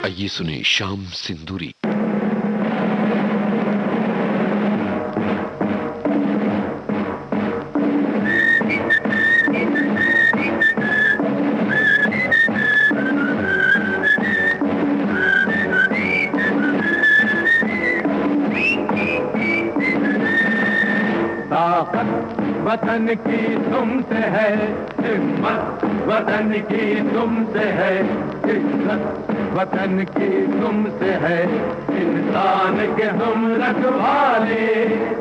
आइए सुने शाम सिंदूरी। वतन की तुमसे है हिम्मत, वतन की तुमसे है इज्जत, वतन की तुमसे है इंसान के हम रखवाले।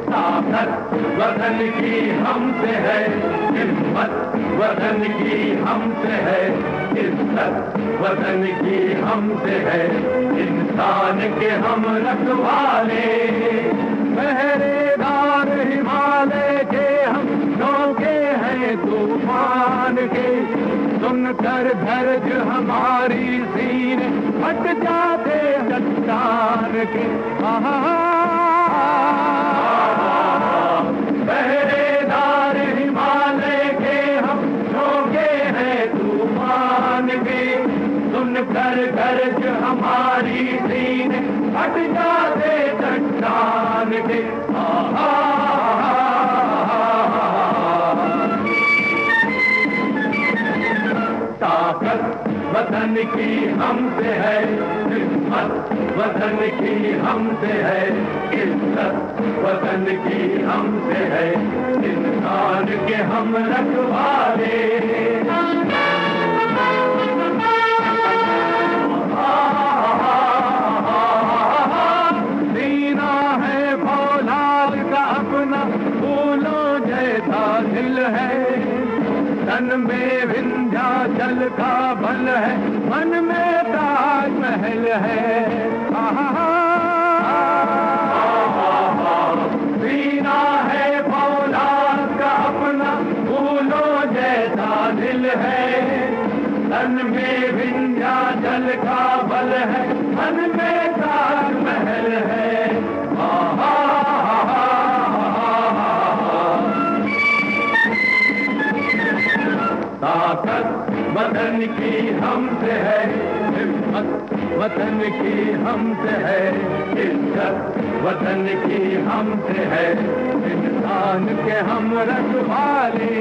ताकत वतन की हमसे है हिम्मत, वतन की हमसे है इज्जत, वतन की हमसे है इंसान के हम रखवाले। पहरेदार हिमालय के हम नौके हैं तूफान के, सुनकर धर्ज हमारी सीने फट जाते चट्टान के। पहरेदार हिमालय के हम नौके हैं तूफान के, सुनकर धर्ज हमारी सीने फट जाते चट्टान के। ताकत वतन की हमसे है हिम्मत, वतन की हमसे है इज्जत, वतन की हमसे है इंसान के हम रखवाले। सीना है फौलाद का अपना फूलों जैसा दिल है, तन में विंध्याचल का बल है, मन में ताजमहल है। सीना है फौलाद का अपना फूलों जैसा दिल है, तन में विंध्याचल का बल है, मन में ताजमहल है। ताकत वतन की हमसे है हिम्मत, वतन की हमसे है इज्जत, वतन की हमसे है इंसान के हम रखवाले।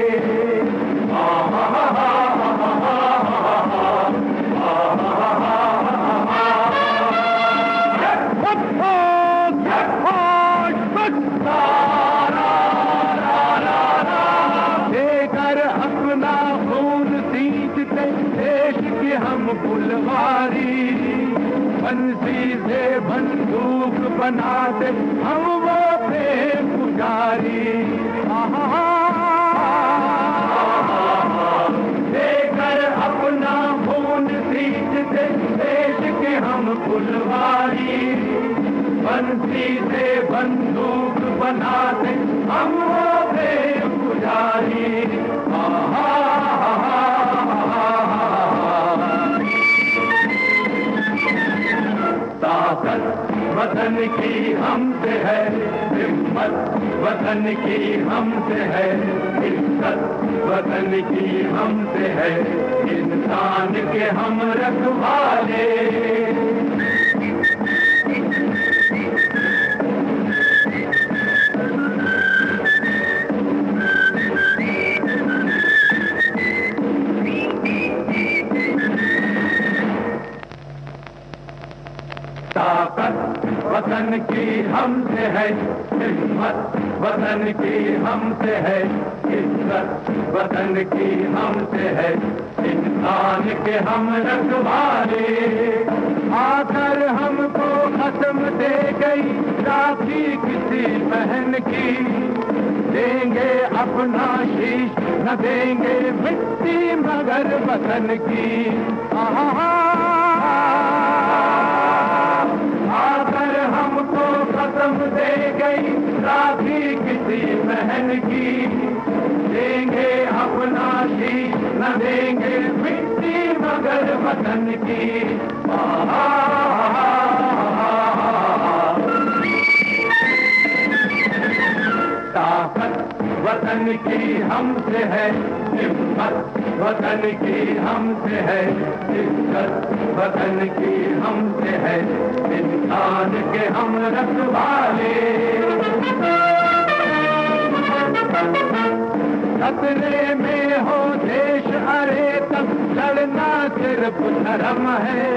देश की हम फुलवारी, बंसी से बंदूक बनाते हम वो प्रेम पुजारी। देकर अपना खून सींचते देश के हम फुलवारी, बंसी से बंदूक बनाते हम वो प्रेम पुजारी। ताकत वतन की हमसे है हिम्मत, वतन की हमसे है इज्जत, वतन की हमसे है इंसान के हम रखवाले। ताकत वतन की हमसे है हिम्मत, वतन की हमसे है इज्जत, वतन की हमसे है इंसान के हम रखवाले। आकर हमको कसम दे गई राखी किसी बहन की, देंगे अपना शीश न देंगे मिट्टी मगर वतन की। आकर हमको कसम दे गई राखी किसी बहन की, देंगे अपना शीश न देंगे मिट्टी मगर वतन की। ताकत वतन की हमसे है हिम्मत, वतन की हमसे है इज्जत, वतन की हमसे है इंसान के हम रखवाले। खतरे में हो देश अरे तब लड़ना सिर्फ धर्म है,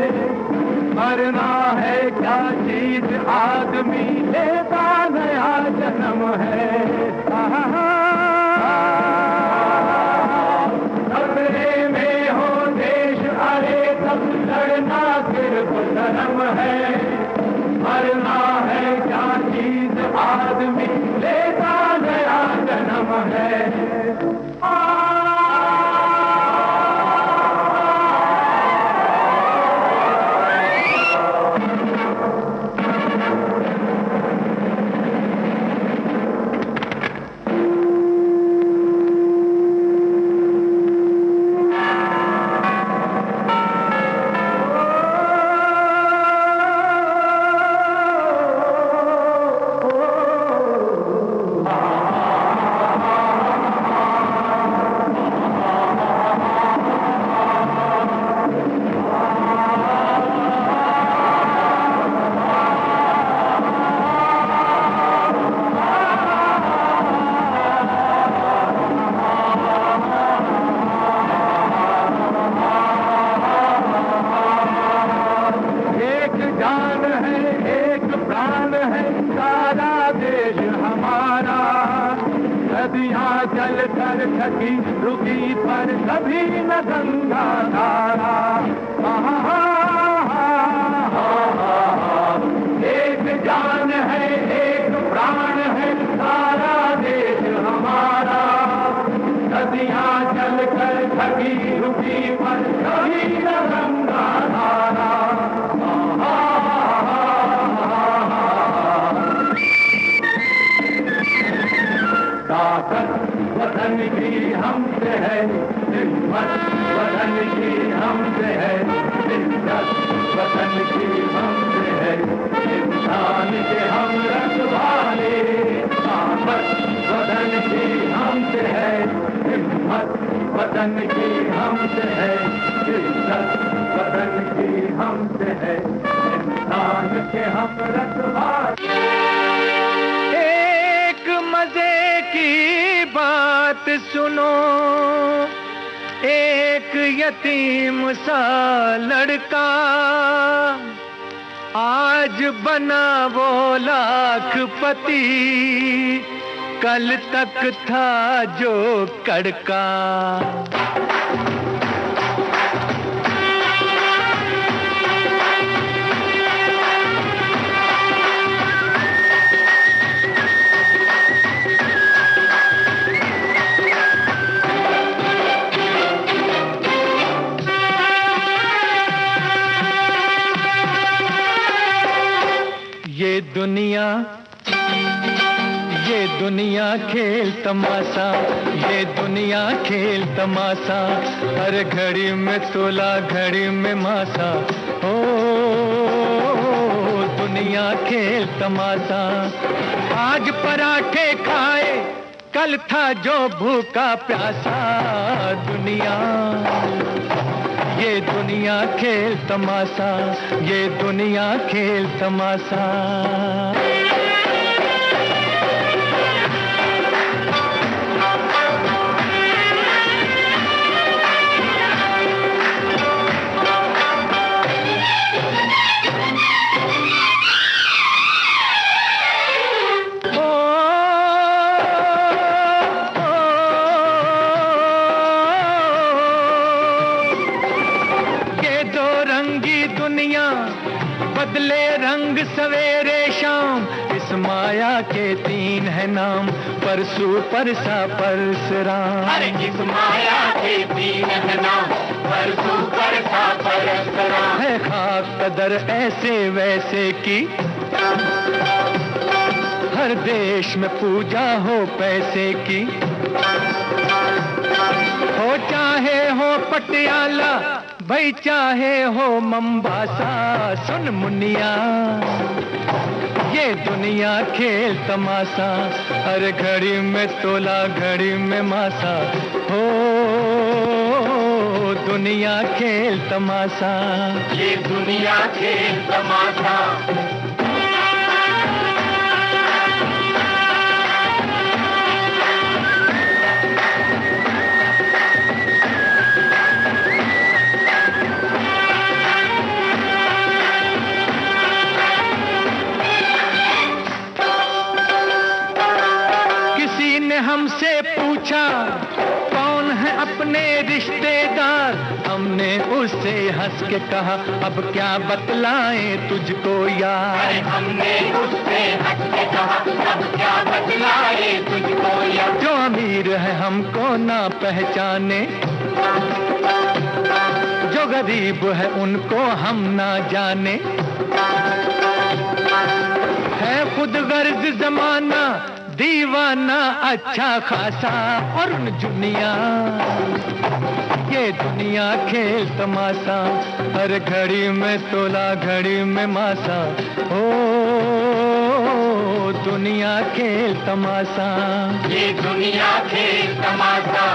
मरना है क्या चीज आदमी लेता नया जन्म है। खतरे में हो देश अरे तब लड़ना सिर्फ धर्म है, मरना है क्या चीज आदमी लेता नया जन्म है। चल कर थकी रुकी पर कभी न गंगा धारा। एक जान है एक प्राण है सारा देश हमारा, नदियां चल कर थकी रुकी पर कभी न गंगा धारा। ताकत वतन की हमसे है, हिम्मत वतन की हमसे है, इज्जत वतन की हमसे है, इंसान के हम रखवाले। ताकत वतन की हमसे है, हिम्मत वतन की हमसे है, इज्जत वतन की हमसे है, इंसान के हम रखवाले। एक मजे की बात सुनो, एक यतीम सा लड़का आज बना वो लाखपति, कल तक था जो कड़का। ये दुनिया खेल तमाशा, ये दुनिया खेल तमाशा, हर घड़ी में तोला घड़ी में मासा। ओ दुनिया खेल तमाशा, आज पराठे खाए कल था जो भूखा प्यासा। दुनिया ये दुनिया खेल तमाशा, ये दुनिया खेल तमाशा। बदले रंग सवेरे शाम, इस माया के तीन है नाम, परसू परसा परसराम। अरे इस माया के तीन है नाम, परसू परसा परसराम। है खाक कदर ऐसे वैसे की, हर देश में पूजा हो पैसे की। हो चाहे हो पटियाला भाई चाहे हो मंबासा, सुन मुनिया ये दुनिया खेल तमाशा, हर घड़ी में तोला घड़ी में मासा। हो दुनिया खेल तमाशा, ये दुनिया खेल तमाशा। हमसे पूछा कौन है अपने रिश्तेदार, हमने उससे हंस के कहा अब क्या बतलाएं तुझको यार। हमने उससे हंस के कहा अब क्या बतलाएं तुझको यार। जो अमीर है हमको ना पहचाने, जो गरीब है उनको हम ना जाने, है खुद गर्ज जमाना दीवाना अच्छा खासा। और दुनिया, ये दुनिया खेल तमाशा, हर घड़ी में तोला घड़ी में मासा। ओ दुनिया खेल तमाशा, ये दुनिया खेल तमाशा।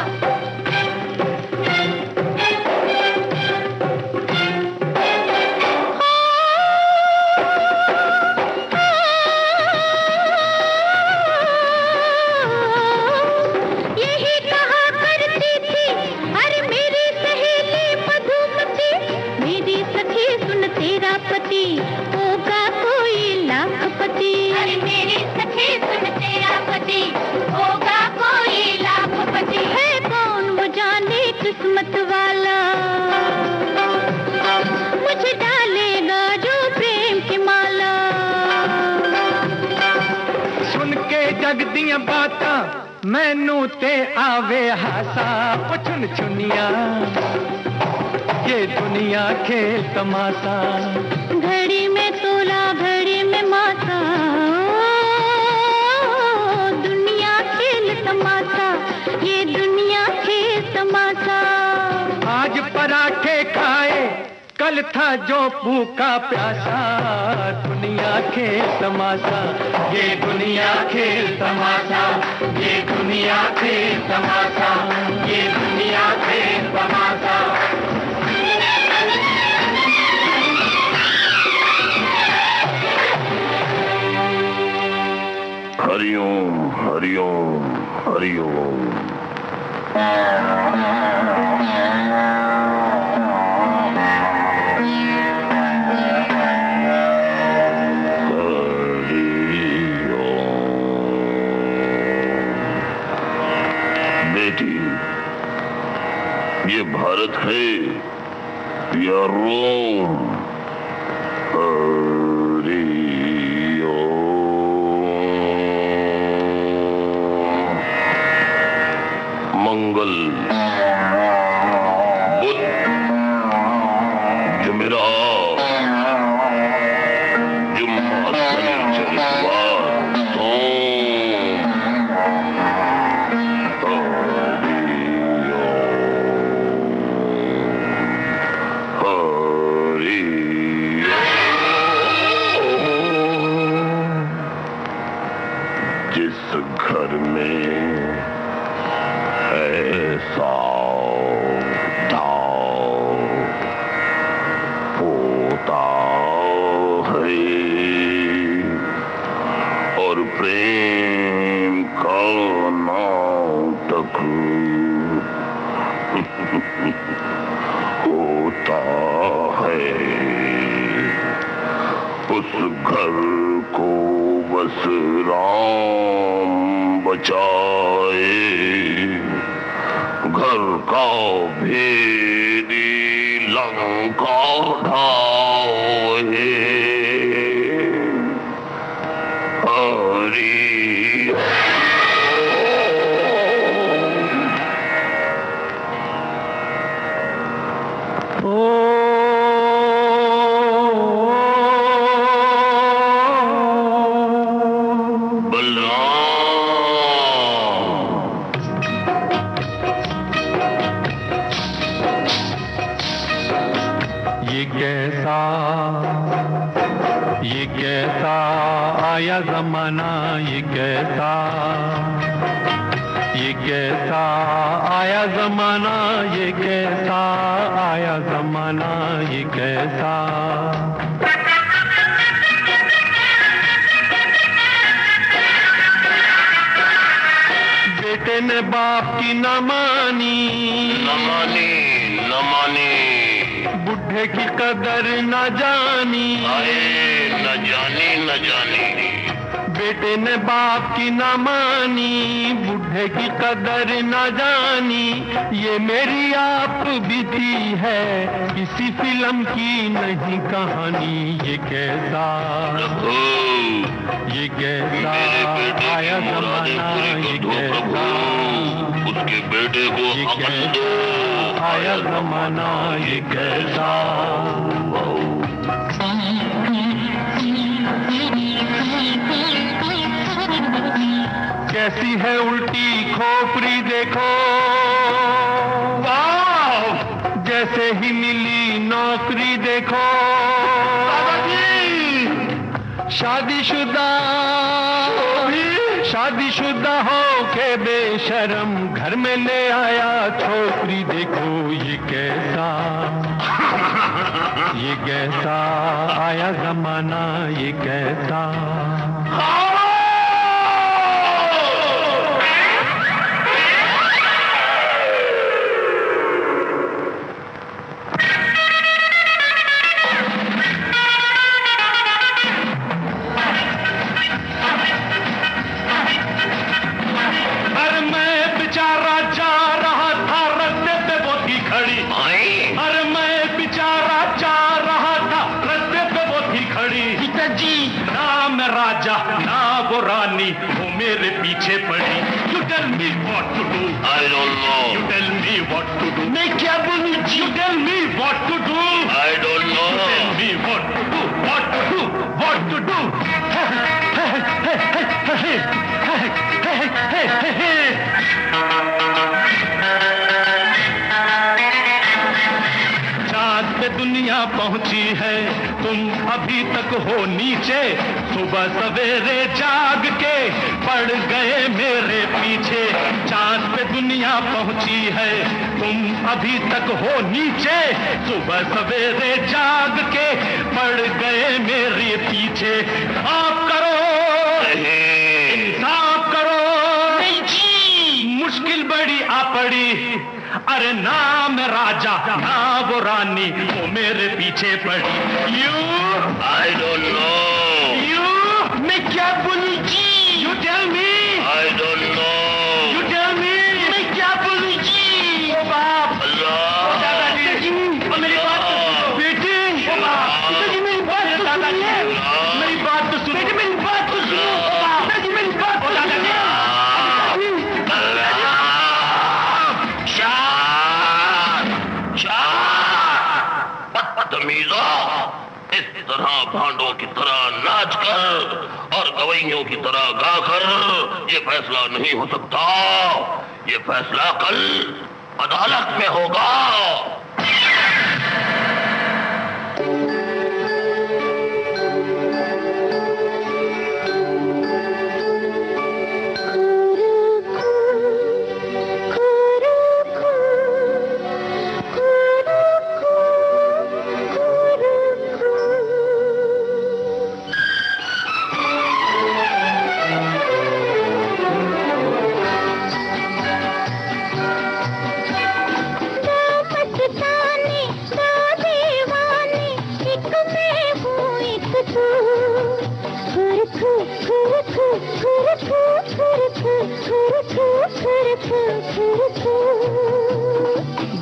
होगा कोई लाखपति, अरे मेरी सखी सुन तेरा पति होगा कोई लाखपति। है कौन वो जाने किस्मत वाला, मुझे डालेगा जो प्रेम की माला। सुन के जग दिया बाता मैनू ते आवे हासा। चुन चुनिया, ये दुनिया खेल तमाशा, घड़ी में तोला घड़ी में माथा। दुनिया खेल तमाशा, ये दुनिया खेल तमाशा। आज पराठे खाए कल था जो भूखा प्यासा। दुनिया खेल तमाशा, ये दुनिया खेल तमाशा, ये दुनिया खेल तमाशा, ये दुनिया खेल तमाशा। हरिओम हरिओम हरिओम। बेटी, ये भारत है या रोम? मंगल, बुध, जुमेरात, जुम्मा, शनिचर, इतवार, सोम। जिस घर में पोता है और प्रेम का नाटक होता है, उस घर को बस राम बचाए। घर का भेदी लंका ढाए। हरि ये कैसा आया जमाना, ये कैसा ये कैसा आया जमाना, ये कैसा आया जमाना, ये कैसा। बेटे ने बाप की न मानी, न मानी, न मानी, बुढ़े की कदर न जानी, आए न जानी, न जानी। बेटे ने बाप की न मानी, बुढ़े की कदर न जानी। ये मेरी आप बीती है, किसी फिल्म की नहीं कहानी। ये कैसा, ये कैसा आया जमाना, ये कैसा, उसके बेटे को ये कैसा आया जमाना, ये कैसा। कैसी है उल्टी खोपड़ी देखो, जैसे ही मिली नौकरी देखो। शादीशुदा हो के बेशरम घर में ले आया छोकरी देखो। ये कैसा, ये कैसा आया जमाना, ये कैसा। वो मेरे पीछे पड़ी। You tell me what to do. I don't know. You tell me what to do. मैं क्या बोलूं? You tell me what to do. I don't know. You tell me what to do. What to do. What to do. चाँद पे दुनिया पहुंची है, तुम अभी तक हो नीचे। सुबह सवेरे जाग के पड़ गए मेरे पीछे। चाँद पे दुनिया पहुंची है, तुम अभी तक हो नीचे। सुबह सवेरे जाग के पड़ गए मेरे पीछे। आप करो, इंसाफ करो। नहीं जी, मुश्किल बड़ी आ पड़ी। अरे नाम राजा ना वो रानी, वो मेरे पीछे पड़ी। You I don't know. You मैं क्या बोलूं जी? You tell me. I don't know. You tell me. मैं क्या बोलूं जी? ओ बाप, अल्लाह। दादाजी, मेरी बात तो सुनो। बेटी, ओ बाप, पिताजी मेरी बात तो सुनिए। मेरी बात तो सुनो। बेटी मेरी बात तो सुनो। ओ बाप, पिताजी मेरी बात तो सुनिए। बदतमीज़ा, इस तरह भांडों की तरह नाच कर और गवैयों की तरह गाकर ये फैसला नहीं हो सकता। ये फैसला कल अदालत में होगा।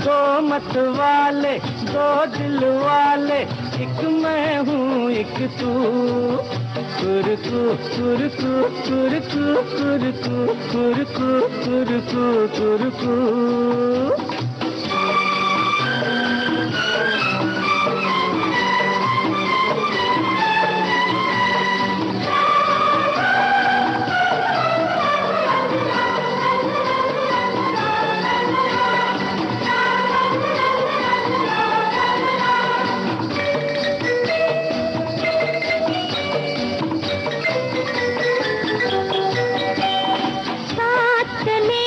दो मत वाले, दो दिल वाले, एक मैं हूँ एक तू। कुरकु कुरकु कुरकु कुरकु कुरकु कुरकु कुरकु। साथ चले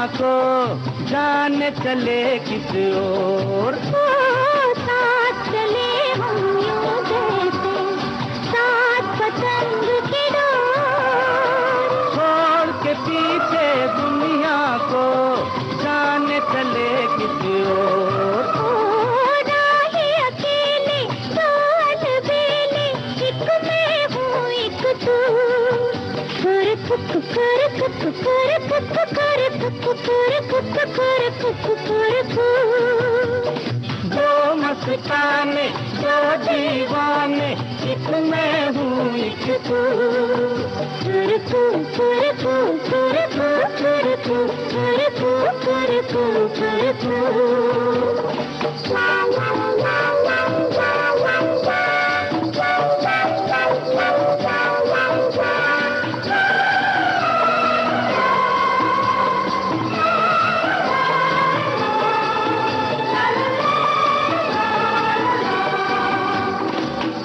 को जाने चले किस ओर। साथ चले हम यूं जैसे साथ पतंग की डोर। छोड़ के पीछे दुनिया को जाने चले किस ओर। राही अकेले दो अलबेले, एक मैं हूँ एक तू। दो मस्ताने दो दीवाने, एक मैं हूँ एक तू।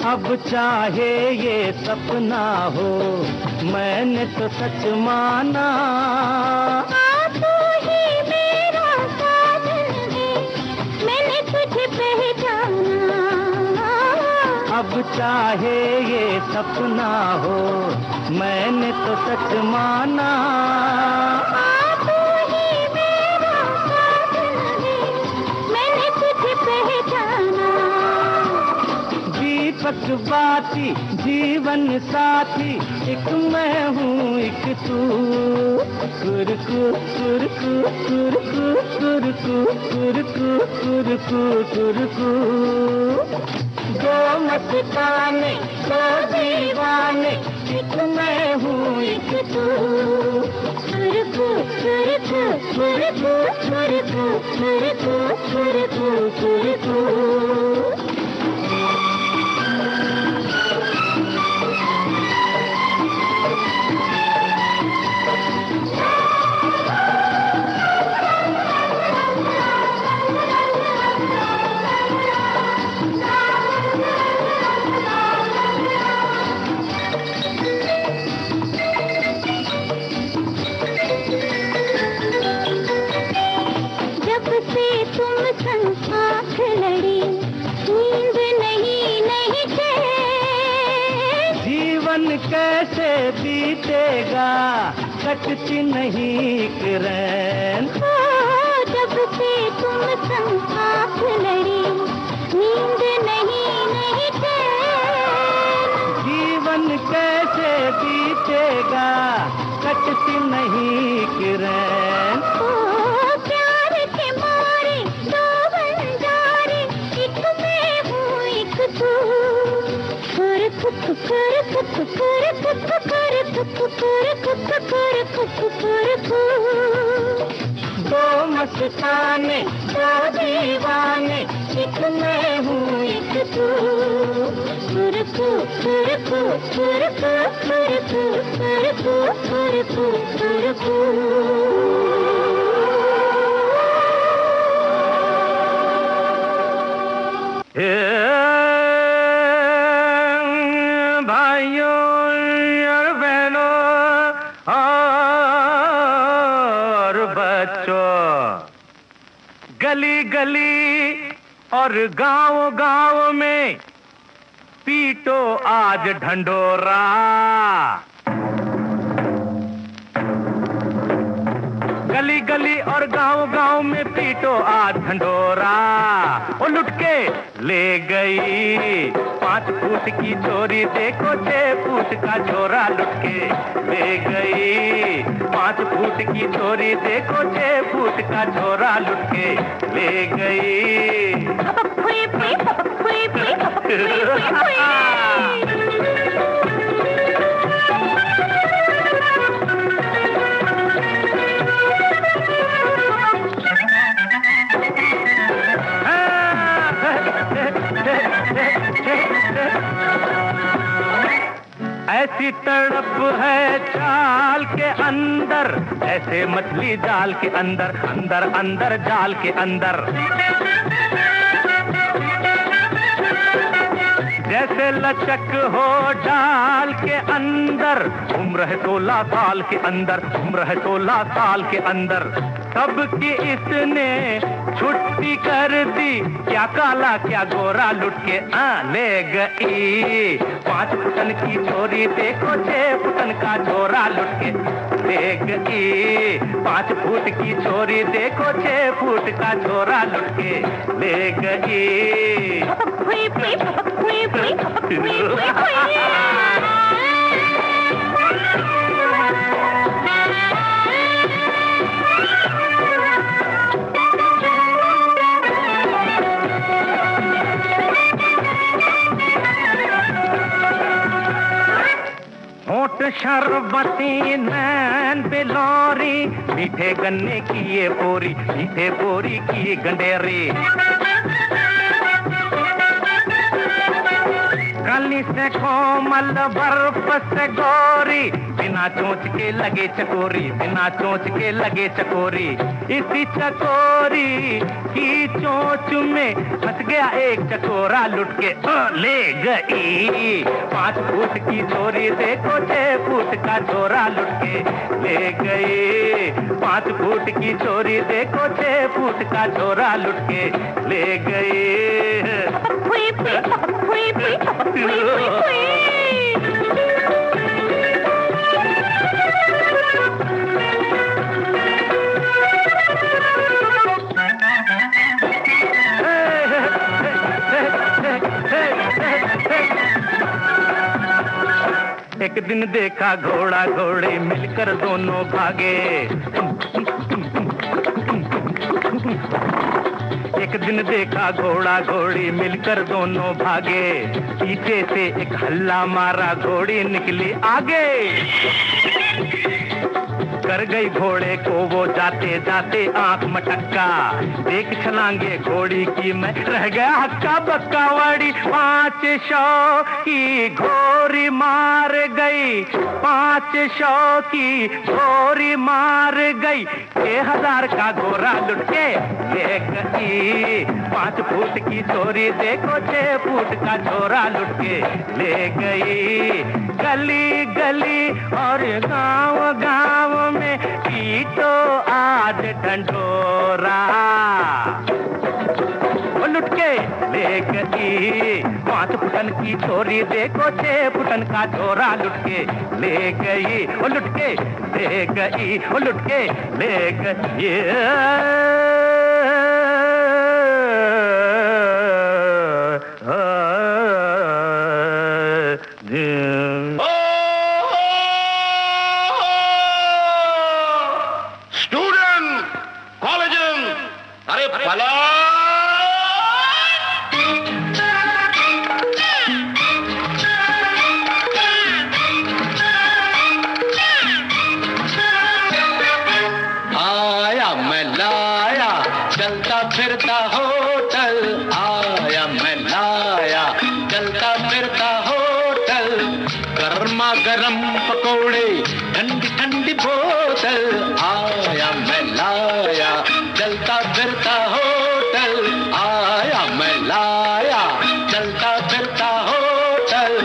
अब चाहे ये सपना हो, मैंने तो सच माना। तू ही मेरा साजन है, मैंने तुझे पहचाना। अब चाहे ये सपना हो, मैंने तो सच माना। तू ही मेरा साजन है, मैंने तुझे पहचाना। दीपक बाती जीवन साथी, एक मैं हूँ एक तू। कुरकु कुरकु कुरकु कुरकु कुरकु कुरकु कुरकु। दो मस्ताने दो दीवाने, एक मैं हूँ एक तू। कुरकु कुरकु कुरकु कुरकु कुरकु कुरकु कुरकु। आँख लड़ी नींद नहीं नहीं चैन। जीवन कैसे बीतेगा कटती नहीं एक रैन। जब से तुम संग आँख लड़ी नींद नहीं नहीं चैन। जीवन कैसे बीतेगा कटती नहीं एक रैन। दो मस्ताने दो दीवाने, एक मैं हूँ एक तू। कुरकु कुरकु कुरकु कुरकु कुरकु कुरकु कुरकु। गली गली और गांव गांव में पीटो आज ढंढोरा। गली गली और गांव गांव में पीटो आज ढंढोरा। वो लुट के ले गई 5 फूट की चोरी, देखो 6 फूट का छोरा लुट के ले गई। 5 फूट की चोरी, देखो 6 फूट का छोरा लुट के ले गई। ऐसी तड़प है चाल के अंदर, ऐसे मछली जाल के अंदर, अंदर अंदर जाल के अंदर। जैसे लचक हो डाल के अंदर, उम्र है 16 साल के अंदर, उम्र है 16 साल के अंदर। सबकी इसने छुट्टी कर दी, क्या काला क्या गोरा लुट के ले गई। 5 फुटन की छोरी देखो 6 फुटन का छोरा लुट के ले गई। 5 फुट की छोरी देखो 6 फुट का छोरा लुट के ले गई। होठ शरबती नैन बिलोरी, मीठे गन्ने की ये बोरी, मीठे बोरी की ये गंडेरी। काली से कोमल बर्फ से गोरी, बिना चोंच के लगे चकोरी, बिना चोंच के लगे चकोरी। इसी चकोरी की चोंच में फंस गया एक चकोरा लुट के ले गई। 5 फुट की छोरी देखो 6 फुट का छोरा लुट के ले गई। 5 फुट की छोरी देखो 6 फुट का छोरा लुट के ले गई। एक दिन देखा घोड़ा घोड़े मिलकर दोनों भागे। एक दिन देखा घोड़ा घोड़ी मिलकर दोनों भागे। पीछे से एक हल्ला मारा, घोड़ी निकली आगे। कर गई घोड़े को वो जाते जाते आंख मटक्का। देख छलांगे घोड़ी की मैं रह गया हक्का बक्का। वाड़ी 500 की घोड़ी मार गई, 500 की घोड़ी मार गई। 6000 का घोड़ा लुट के ले गई। 5 फुट की छोरी देखो 6 फुट का छोरा लुट के ले गई। गली गली और गांव गांव में पीटो आज ढंढोरा, वो लुट के ले गई। 5 फुटन की छोरी देखो 6 फुटन का छोरा लुट के ले गई। वो लुट के ले गई, वो लुट के ले गई। फिरता होटल आया, मैं लाया चलता फिरता होटल। गर्मा गर्म पकोड़े ठंडी ठंडी बोतल आया, मैं लाया चलता फिरता होटल आया, मैं लाया चलता फिरता होटल।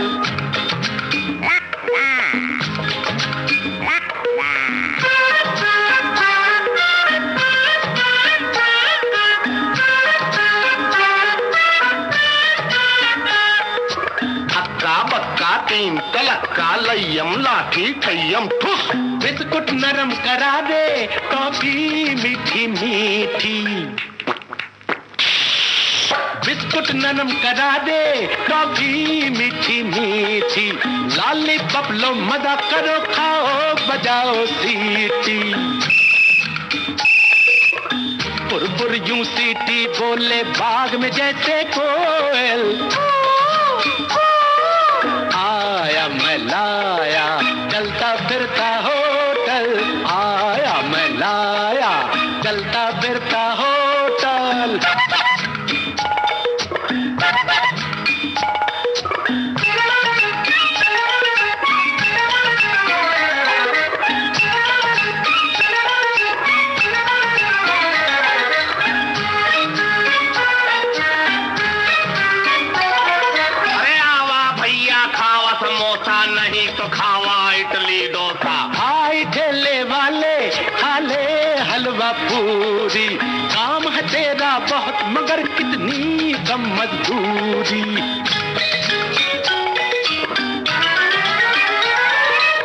तलक्का लयम लाठी खयम ठुस। बिस्कुट नरम करा दे, टॉफी मीठी मीठी। बिस्कुट नरम करा दे, टॉफी मीठी मीठी। लॉलीपॉप लो मजा करो, खाओ बजाओ सीटी। पुरपुर यूं सीटी बोले बाग में जैसे कोयल। आया मैं लाया चलता फिरता होटल आया, मैं लाया चलता फिरता होटल। नहीं तो खावा इडली डोसा। भाई ठेले वाले खा ले हलवा मजबूरी, काम है तेरा बहुत मगर कितनी कम मजदूरी।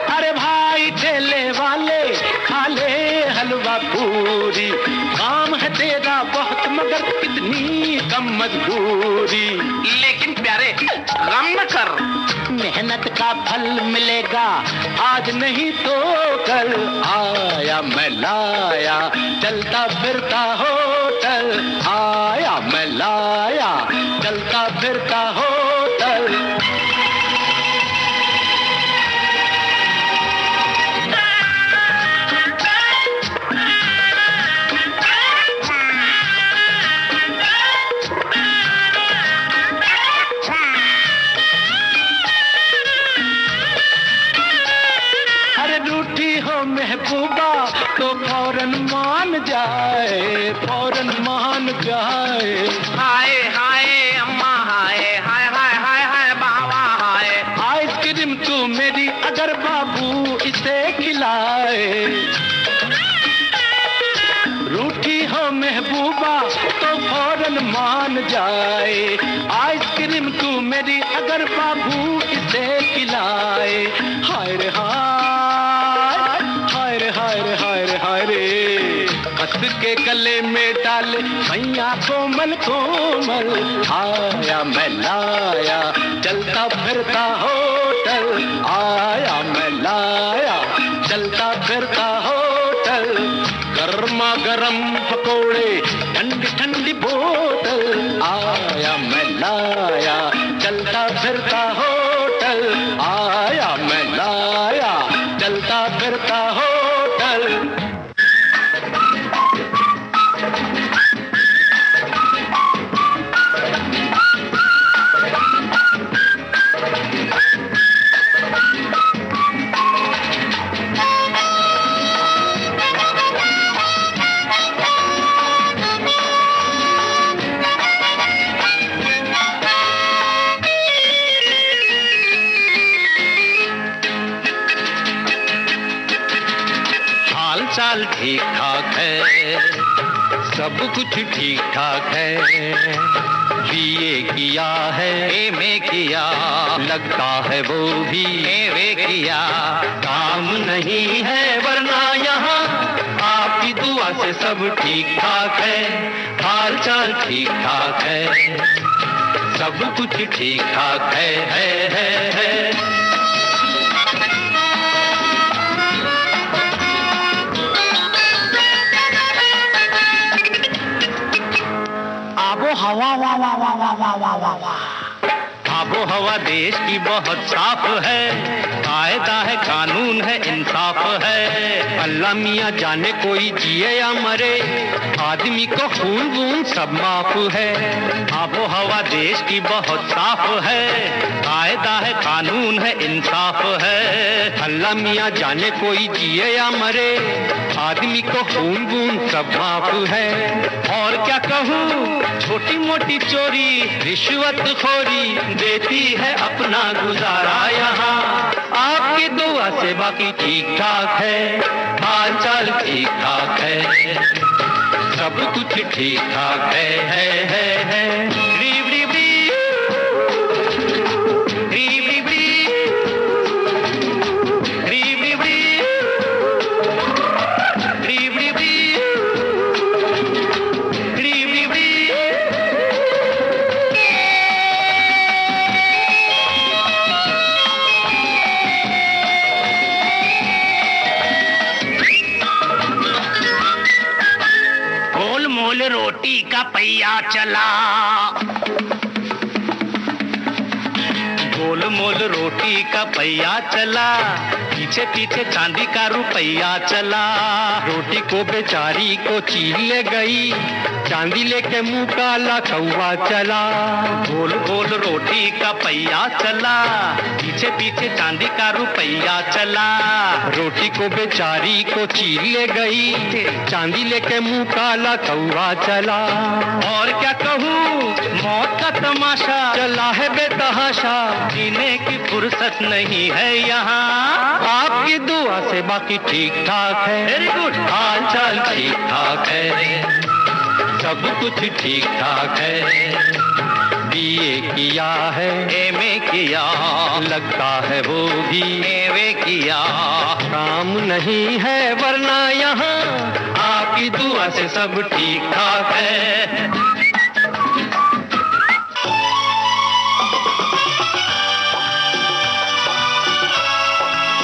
अरे भाई ठेले वाले खा ले हलवा पूरी, काम है तेरा बहुत मगर कितनी कम मजदूरी। लेकिन प्यारे गम न कर, मेहनत का फल मिलेगा आज नहीं तो कल। आया मैं लाया चलता फिरता होटल, आया मैं लाया चलता फिरता होटल। महबूबा तो फौरन मान जाए, फौरन मान जाए। हाय हाय अम्मा, हाय हाय हाय हाय हाय बाबा, हाय। आइसक्रीम तू मेरी अगर बाबू इसे खिलाए, रूठी हो महबूबा तो फौरन मान जाए। आइसक्रीम तू मेरी अगर बाबू इसे खिलाए। हाय रे हाय रे हाय रे हाय रे हाय रे, हंस के गले में डाले मैया कोमल कोमल। आया मैं लाया चलता फिरता होटल, आया मैं लाया चलता फिरता होटल। गर्मा गरम पकोड़े ठंडी ठंडी बोतल, आया मैं लाया चलता फिरता होटल, आया मैं लाया चलता फिरता होटल। चाल ठीक ठाक है, सब कुछ ठीक ठाक है। बीए किया है, एमए किया, लगता है वो भी एमए किया। काम नहीं है वरना यहाँ आपकी दुआ से सब ठीक ठाक है। हाल चाल ठीक ठाक है, सब कुछ ठीक ठाक है। हवा वाह वाह वाह वाह वाह वाह वाह वाह। आबो हवा देश की बहुत साफ है, कायदा है कानून है इंसाफ है। अल्लाह मियाँ जाने कोई जिए या मरे, आदमी को खून वून सब माफ है। आबो हवा देश की बहुत साफ है, कायदा है कानून है इंसाफ है। अल्लाह मियाँ जाने कोई जिए या मरे, आदमी को खून वून सब माफ है। और क्या कहूँ, छोटी मोटी चोरी रिश्वत खोरी देती है अपना गुजारा यहाँ। आपकी दुआ से बाकी ठीक ठाक है, हाल चाल ठीक ठाक है, सब कुछ ठीक ठाक है। रोटी का पहिया चला, गोल मोल रोटी का पहिया चला, पीछे पीछे चांदी का रुपया चला। रोटी को बेचारी को चीर ले गई, चांदी लेके मुंह काला कौवा चला। गोल गोल रोटी का पहिया चला, पीछे पीछे चांदी का रुपया चला। रोटी को बेचारी को चीर ले गई, चांदी लेके मुंह काला कौवा चला। और क्या कहूँ, मौत का तमाशा चला है बेतहाशा, जीने जीने की फुर्सत नहीं है यहाँ। आपकी दुआ से बाकी ठीक ठाक है, वेरी गुड, हाल चाल ठीक ठाक है, सब कुछ ठीक ठाक है। बीए किया है, एमए किया, लगता है वो भी एमए किया। काम नहीं है वरना यहाँ आपकी दुआ से सब ठीक ठाक है।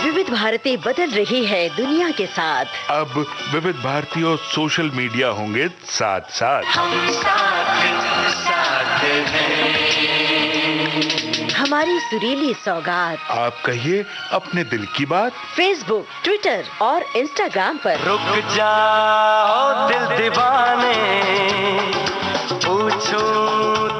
विविध भारती बदल रही है दुनिया के साथ। अब विविध भारती और सोशल मीडिया होंगे साथ साथ। हम साथ हैं। हमारी सुरीली सौगात आप कहिए अपने दिल की बात। फेसबुक, ट्विटर और इंस्टाग्राम पर। रुक जाओ दिल दीवाने, पूछूं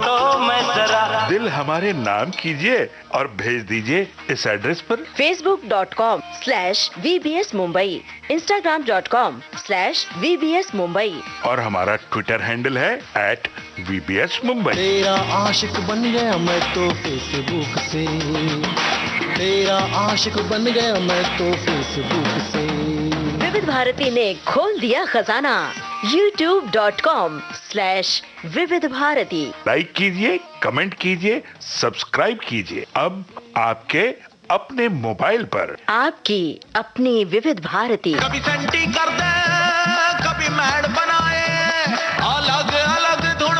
तो मैं जरा। दिल हमारे नाम कीजिए और भेज दीजिए इस एड्रेस पर। facebook.com/VBS Mumbai, Instagram.com/VBS Mumbai और हमारा ट्विटर हैंडल है @VBS Mumbai। तेरा आशिक बन गया मैं तो फेसबुक से, तेरा आशिक बन गया मैं तो फेसबुक से। विविध भारती ने खोल दिया खजाना। youtube.com/विविध भारती। लाइक कीजिए, कमेंट कीजिए, सब्सक्राइब कीजिए। अब आपके अपने मोबाइल पर आपकी अपनी विविध भारती। कभी सेंटी कर दे, कभी मैड बनाए, अलग अलग धुन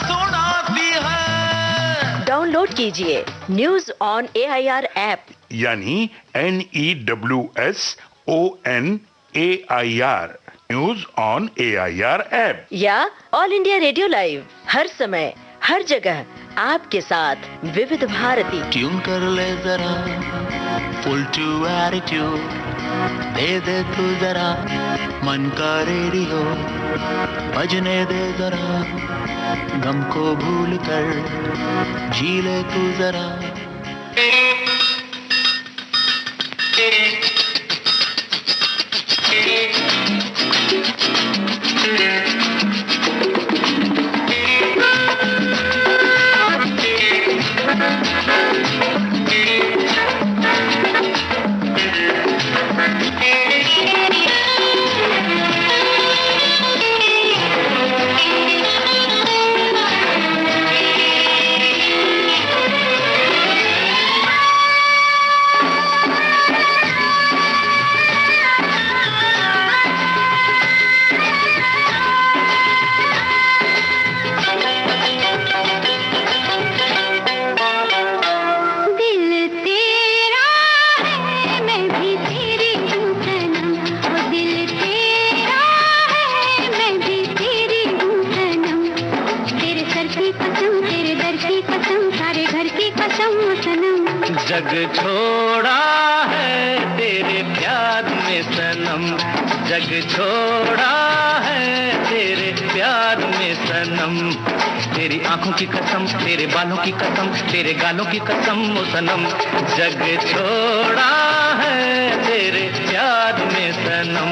सुनाती है। डाउनलोड कीजिए न्यूज ऑन AIR ऐप, यानी NEWSONAIR, news on AIR app, या ऑल इंडिया रेडियो लाइव, हर समय हर जगह आपके साथ विविध भारती। ट्यून कर ले जरा फुल टू एटीट्यूड, दे दे तू जरा मन का रेडियो, बजने दे जरा गम को भूल कर, जी ले तू जरा। जग छोड़ा है तेरे प्यार में सनम, जग छोड़ा है तेरे प्यार में सनम। तेरी आंखों की कसम, तेरे बालों की कसम, तेरे गालों की कसम ओ सनम। जग छोड़ा है तेरे प्यार में सनम।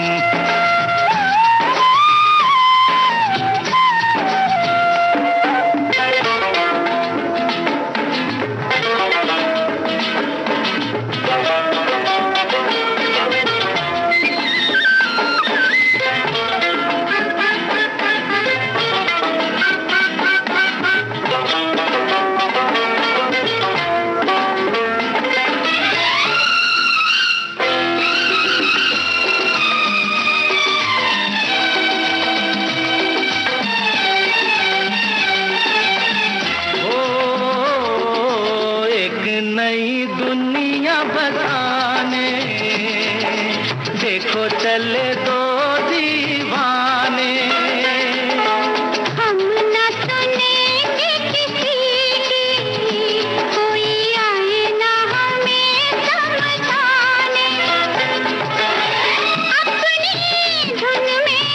चले दो दीवाने, हम न सुनेंगे किसी की, कोई आए ना हमें समझाने। अपनी धुन में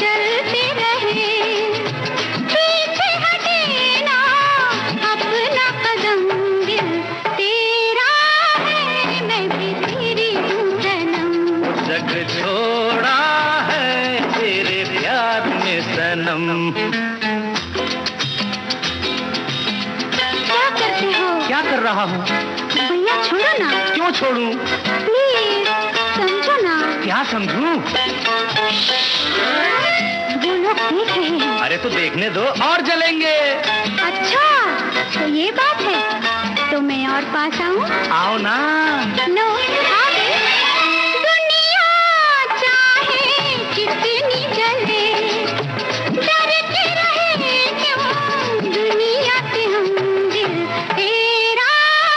चलते रहे, पीछे हटे ना अपना कदम। दिल तेरा है मैं भी तेरी हूँ सनम। जग छोड़ा है तेरे प्यार में सनम। क्या करते हो? क्या कर रहा हूँ? भैया छोड़ो ना। क्यों छोड़ूं? प्लीज समझो ना। क्या समझूं? वो लोग देख रहे हैं। अरे तो देखने दो, और जलेंगे। अच्छा तो ये बात है, तो मैं और पास आऊं? आओ ना। लो आ गए। दुनिया चाहे कितनी जले, डरते रहे क्यों दुनिया से हम, दिल तेरा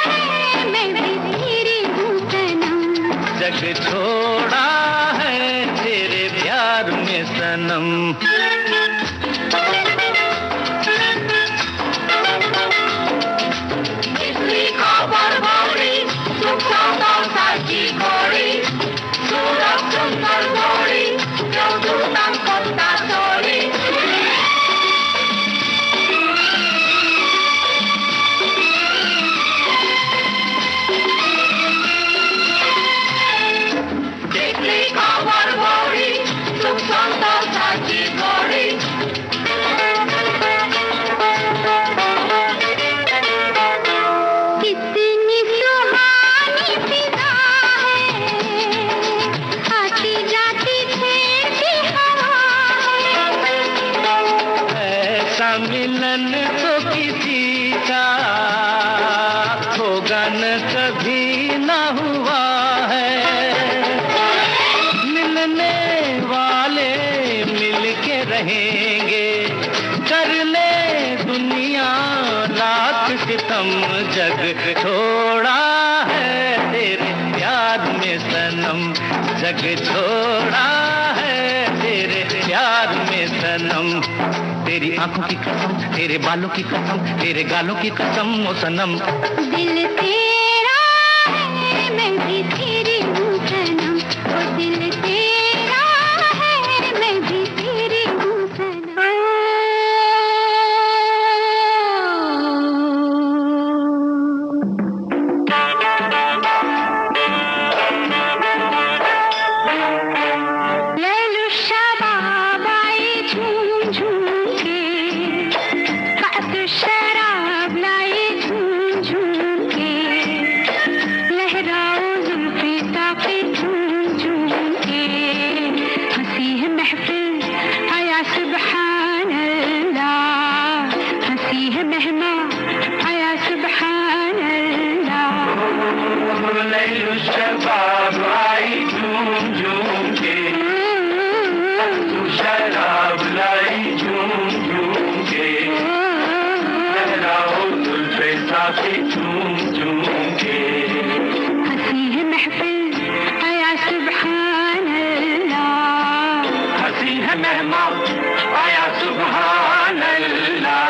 है मैं भी तेरी हूँ सनम। जग छोड़ा है तेरे प्यार में सनम। मिलन तो किसी का होगा न कभी न हुआ है, मिलने वाले मिलके रहेंगे, कर ले दुनिया लाख सितम। जग छोड़ा है तेरे प्यार में सनम, जग छोड़ा है तेरे प्यार में सनम। तेरी आंखों की कसम, तेरे बालों की कसम, तेरे गालों की कसम ओ सनम। दिल तेरा है मैं भी तेरी हूँ सनम, ओ दिल तेरा है मैं भी तेरी हूँ सनम। लैलू शबाब आई झूम झूम के, कात शराब लाई झूम झूम के, लहराओ जुल्फे ताके झूम झूम के, हंसी है महफिल आया सुबहान अल्लाह, हंसी है मेहमा आया सुबहान अल्लाह। लैलू शबाब आई झूम झूम के, शराब लाई झूम झूम के, लहराओ जुल्फे ताके झूम झूम के, हंसी है महफिल आया सुबहान अल्लाह, हंसी है मेहमा आया सुबहान अल्लाह।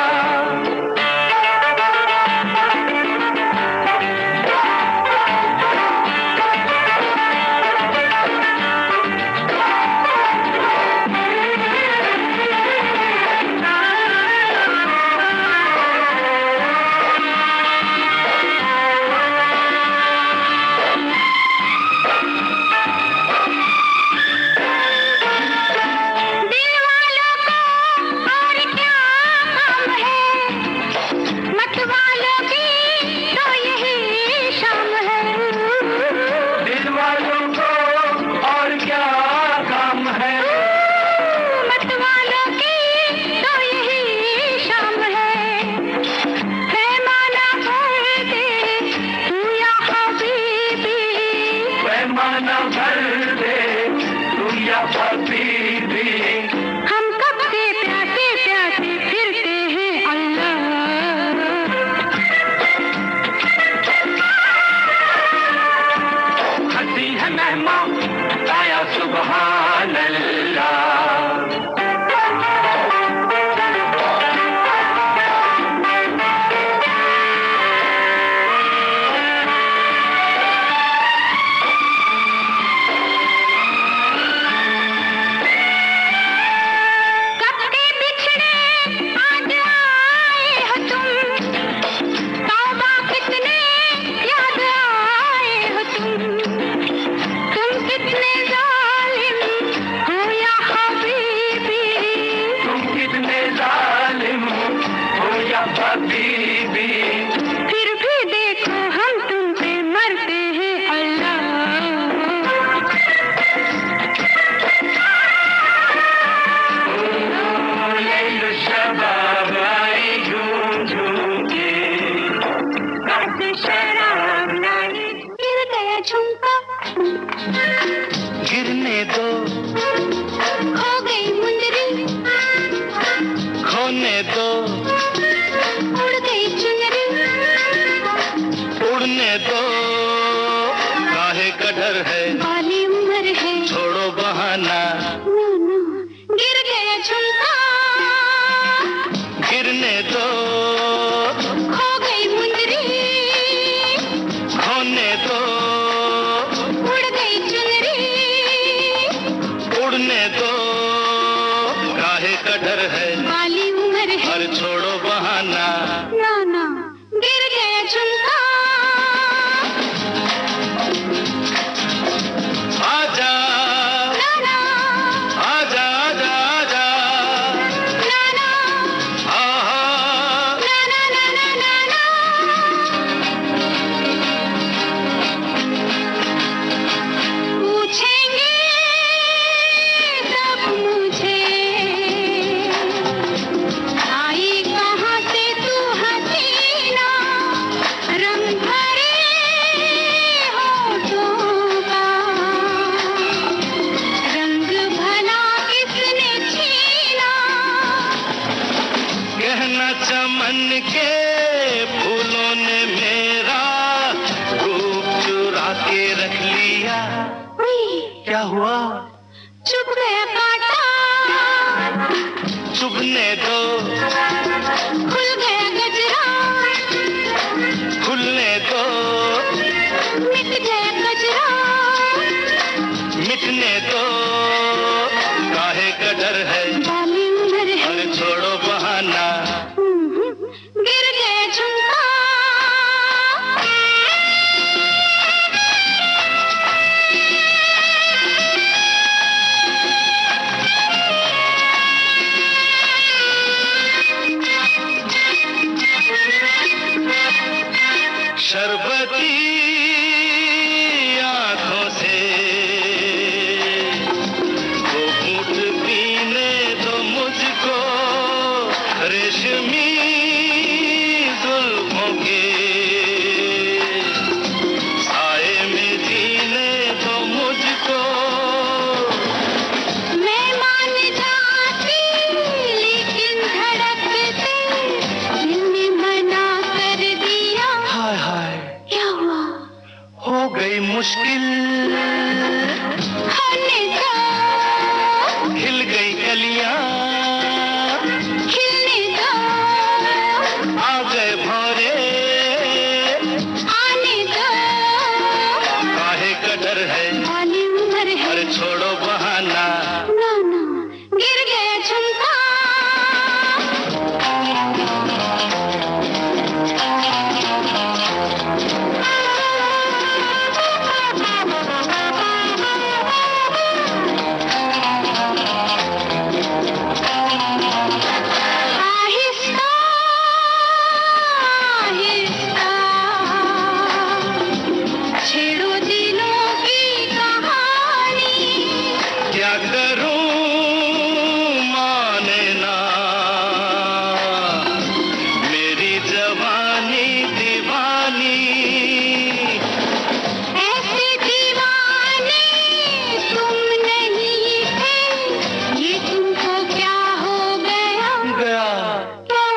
झुमका गिरने दो, खो गई मुंदरी खोने दो, उड़ गई चुनरी उड़ने दो, काहे का डर है, बाली उम्र है, और छोड़ो बहाना, ना ना गिर गया झुमका। आजा ना ना आजा आजा आजा, ना ना आहा ना ना ना ना ना पूछेंगे सब मुझे आई कहाँ से तू हसीना, रंग भरे होठों का रंग भला किसने छीना। गहना चमन के फूलों ने मेरा रूप चुरा के रख लिया, क्या हुआ, चुप गया कांटा, चुभने दो, खुल गया गजरा, खुलने दो, मिट गया गजरा, मिटने दो, काहे का डर है, बाली उम्र है, और छोड़ो बहाना, गिर गया झुमका। शरबती आंखों से वो घूंट पीने दो मुझको, रेशमी जुल्फों के साए में जीने दो मुझको, मैं मान जाती लेकिन धड़कते दिल ने मना कर दिया। हाय हाय क्या हुआ, हो गई मुश्किल, होने दो, खिल गई कलियां, खिलने दो, आ गए भौरे, आने दो, काहे का डर है, बाली उम्र है, अरे छोड़ो बहाना, ना ना गिर गया झुमका। आहिस्ता आहिस्ता छेड़ो दिलों की कहानी, क्या करूं माने ना, मेरी जवानी दीवानी, ऐसे दीवाने तुम नहीं थे, ये तुमको क्या हो गया, गया क्या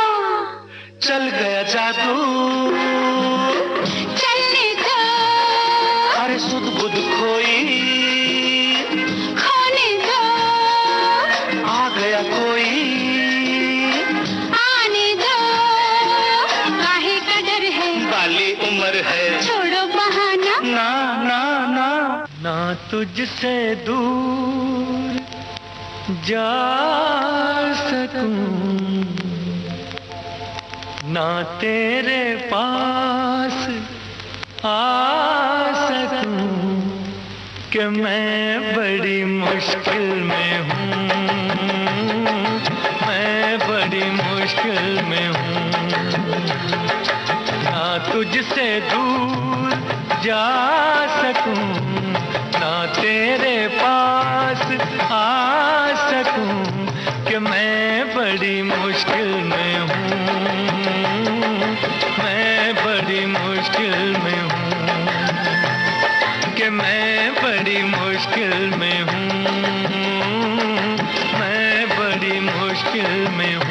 चल गया जादू, चलने दो, अरे सुध बुध खोई, खोने दो, आ गया कोई, आने दो, काहे का डर है, बाली उम्र है, छोड़ो बहाना, ना ना ना, ना तुझसे दूर जा सकूं, ना तेरे पास आ सकूं, कि मैं बड़ी मुश्किल में हूँ, मैं बड़ी मुश्किल में हूँ। ना तुझसे दूर जा सकूं, ना तेरे पास आ सकूं, कि मैं बड़ी मुश्किल में हूँ, मैं बड़ी मुश्किल में हूँ, कि मैं बड़ी मुश्किल में हूँ, मैं बड़ी मुश्किल में हूँ।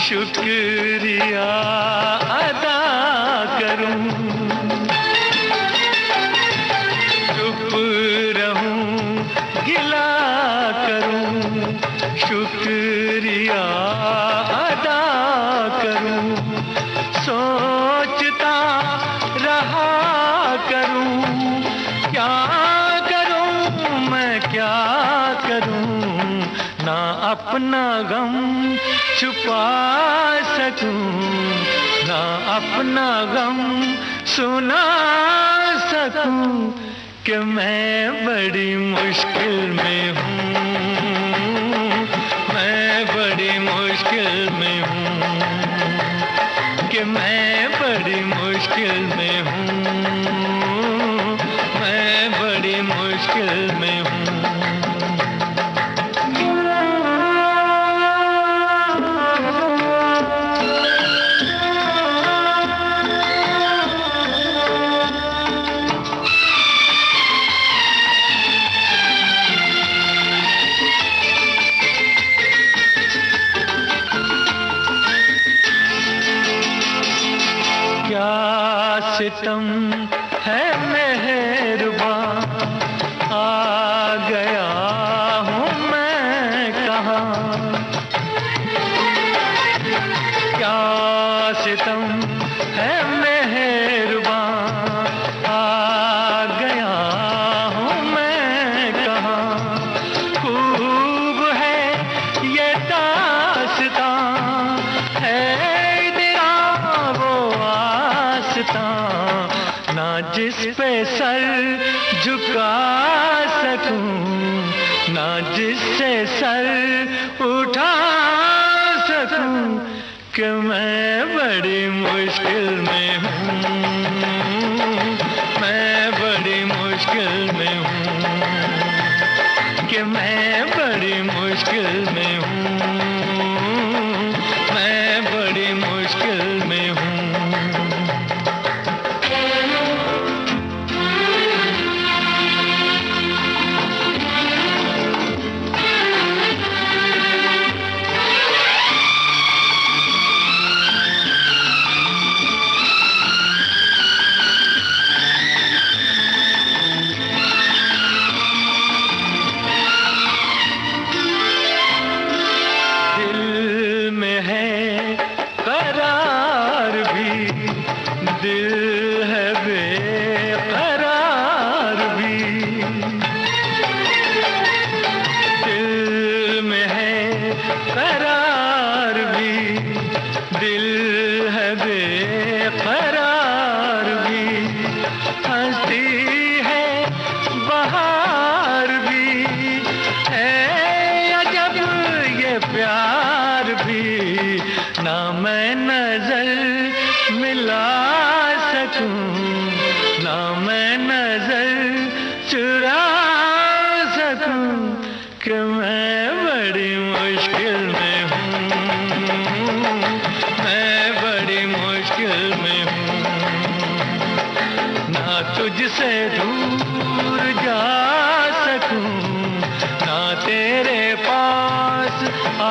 शुक्रिया अदा करूं, चुप रहूं गिला करूं, शुक्रिया अदा करूं, सोचता रहा करूं, क्या करूं मैं क्या करूं, ना अपना गम छुपा सकूं, ना अपना गम सुना सकूं, कि मैं बड़ी मुश्किल में हूँ, मैं बड़ी मुश्किल में हूँ, कि मैं बड़ी मुश्किल में हूँ, मैं बड़ी मुश्किल में हूँ। सितम है मेहरबान, आ गया हूँ मैं कहाँ, क्या सितम है मेहरबान, आ गया हूँ मैं कहाँ, खूब है ये दास्तां, है ना जिस पे सर झुका सकूं, ना जिससे सर उठा सकूं, कि मैं बड़ी मुश्किल में हूँ, मैं बड़ी मुश्किल में हूँ, कि मैं बड़ी मुश्किल में हूँ, मैं बड़ी मुश्किल में हूँ। तुझसे दूर जा सकूं, ना तेरे पास आ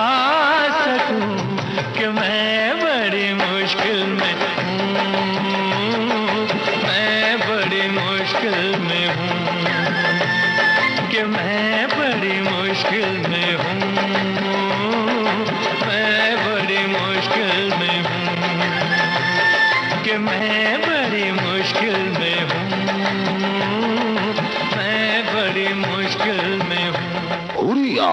सकूं, कि मैं बड़ी मुश्किल में हूँ, मैं बड़ी मुश्किल में हूँ, कि मैं बड़ी मुश्किल में हूँ, मैं बड़ी मुश्किल में हूँ, कि मैं बड़ी मुश्किल में हूँ, मैं बड़ी मुश्किल में हूँ। हुरिया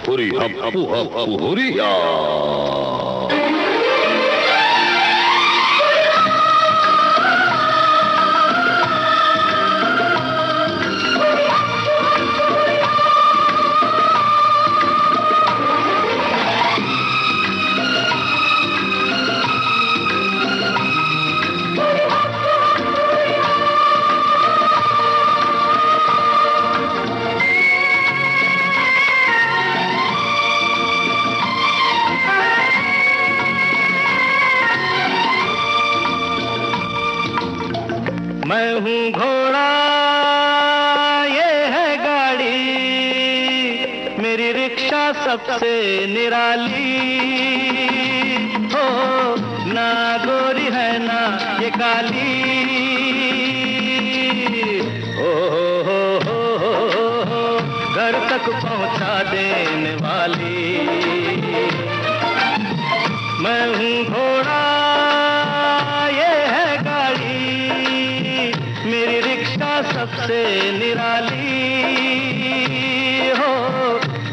हुरी हप्पू हप्पू हुरिया। मैं हूँ घोड़ा, ये है गाड़ी, मेरी रिक्शा सबसे निराली हो, ना गोरी है ना ये काली। हो, घर तक पहुंचा देने वाली। मैं हूँ घोड़ा ये है गाड़ी, मेरी रिक्शा सबसे निराली हो,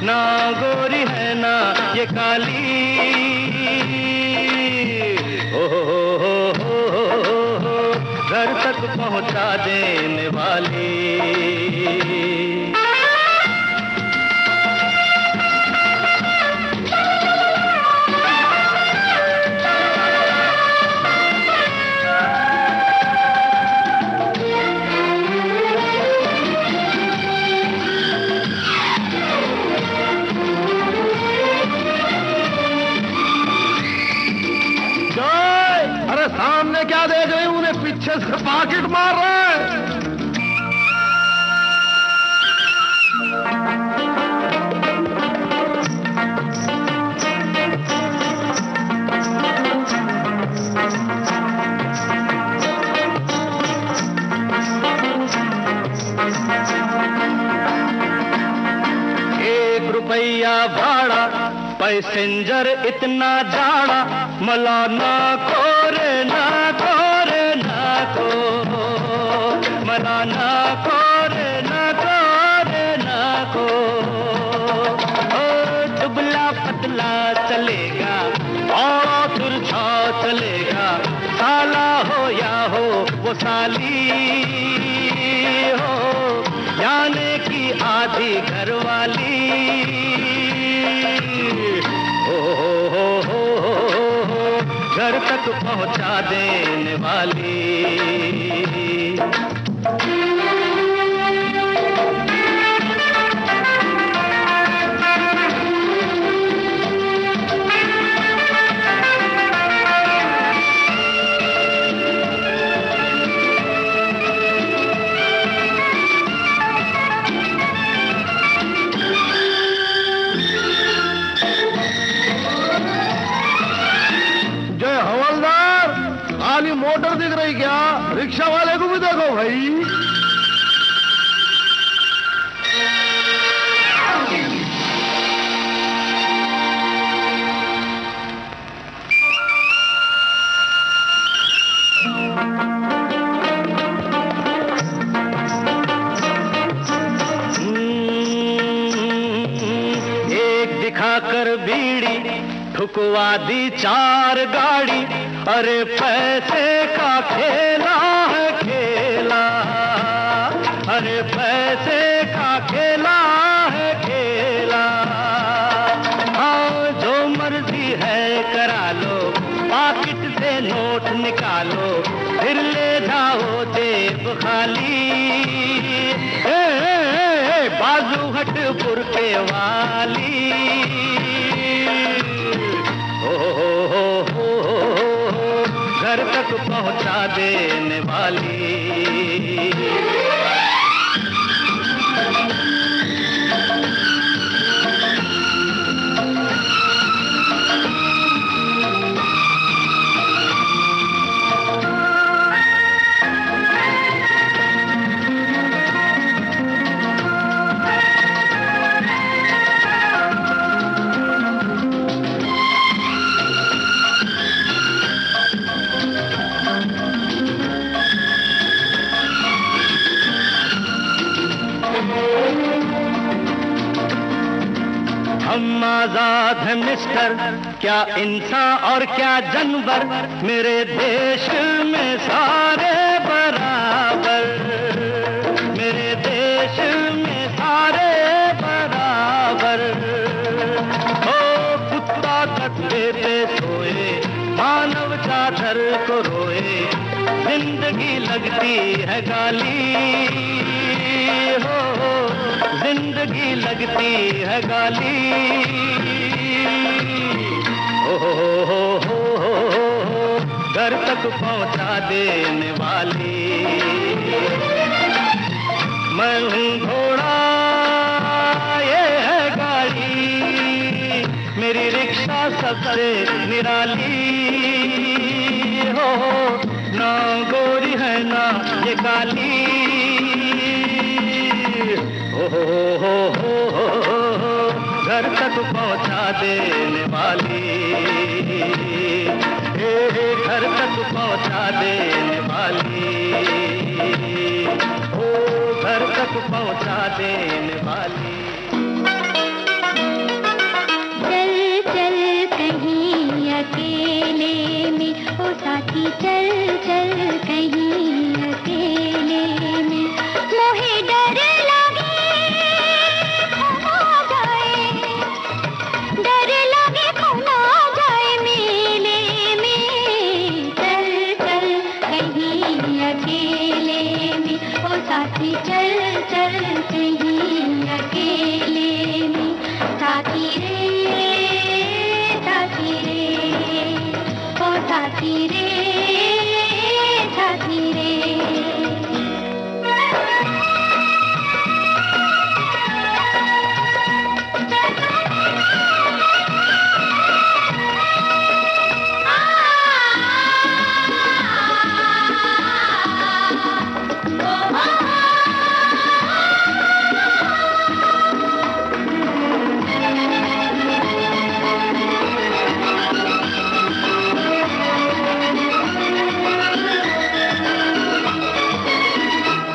ना गोरी है ना ये काली। हो, घर तक पहुंचा देने वाली। सामने क्या देख रहे हैं? उन्हें पीछे से पॉकेट मार रहे हैं। ₹1 भाड़ा, पैसेंजर इतना जाड़ा, मला ना खोरे ना खोरे ना खो, मला ना खोरे ना खोरे ना खो। ओ दुबला पतला चलेगा और तिरछा चलेगा, साला हो या हो वो साली हो, जाने की आधी घरवाली। हो, घर तक पहुंचा देने वाली। खाली मोटर दिख रही क्या? रिक्शा वाले को भी देखो भाई। एक दिखाकर बीड़ी ठुकवा दी 4 गाड़ी, अरे पैसे का खेला है खेला, अरे पैसे का खेला है खेला। हाँ जो मर्जी है करा लो, पॉकेट से नोट निकालो, फिर ले जाओ जेब खाली। बाजू हट बुरके वाली। हो, घर तक पहुंचा देने वाली। हम आजाद हैं मिस्टर, क्या इंसान और क्या जानवर, मेरे देश में सारे बराबर, मेरे देश में सारे बराबर। ओ कुत्ता गद्दे पे सोए, मानव चादर को रोए, जिंदगी लगती है गाली। हो जिंदगी लगती है गाली। हो, घर तक पहुंचा देने वाली। मैं हूँ घोड़ा ये है गाड़ी, मेरी रिक्शा सबसे निराली हो, ना गोरी है ना ये काली। हो, घर तक पहुंचा देने वाली, घर तक पहुंचा देने वाली, ओ घर तक पहुंचा देने वाली। चल चल कहीं अकेले में, ओ साथी चल चल कहीं अकेले में, मोहे डर लगे खो जाए, डर लगे खो जाए मेले में। चल चल कहीं अकेले में, ओ साथी चल चल कहीं अकेले में, साथी रे साथी रे, ओ साथी रे साथी रे।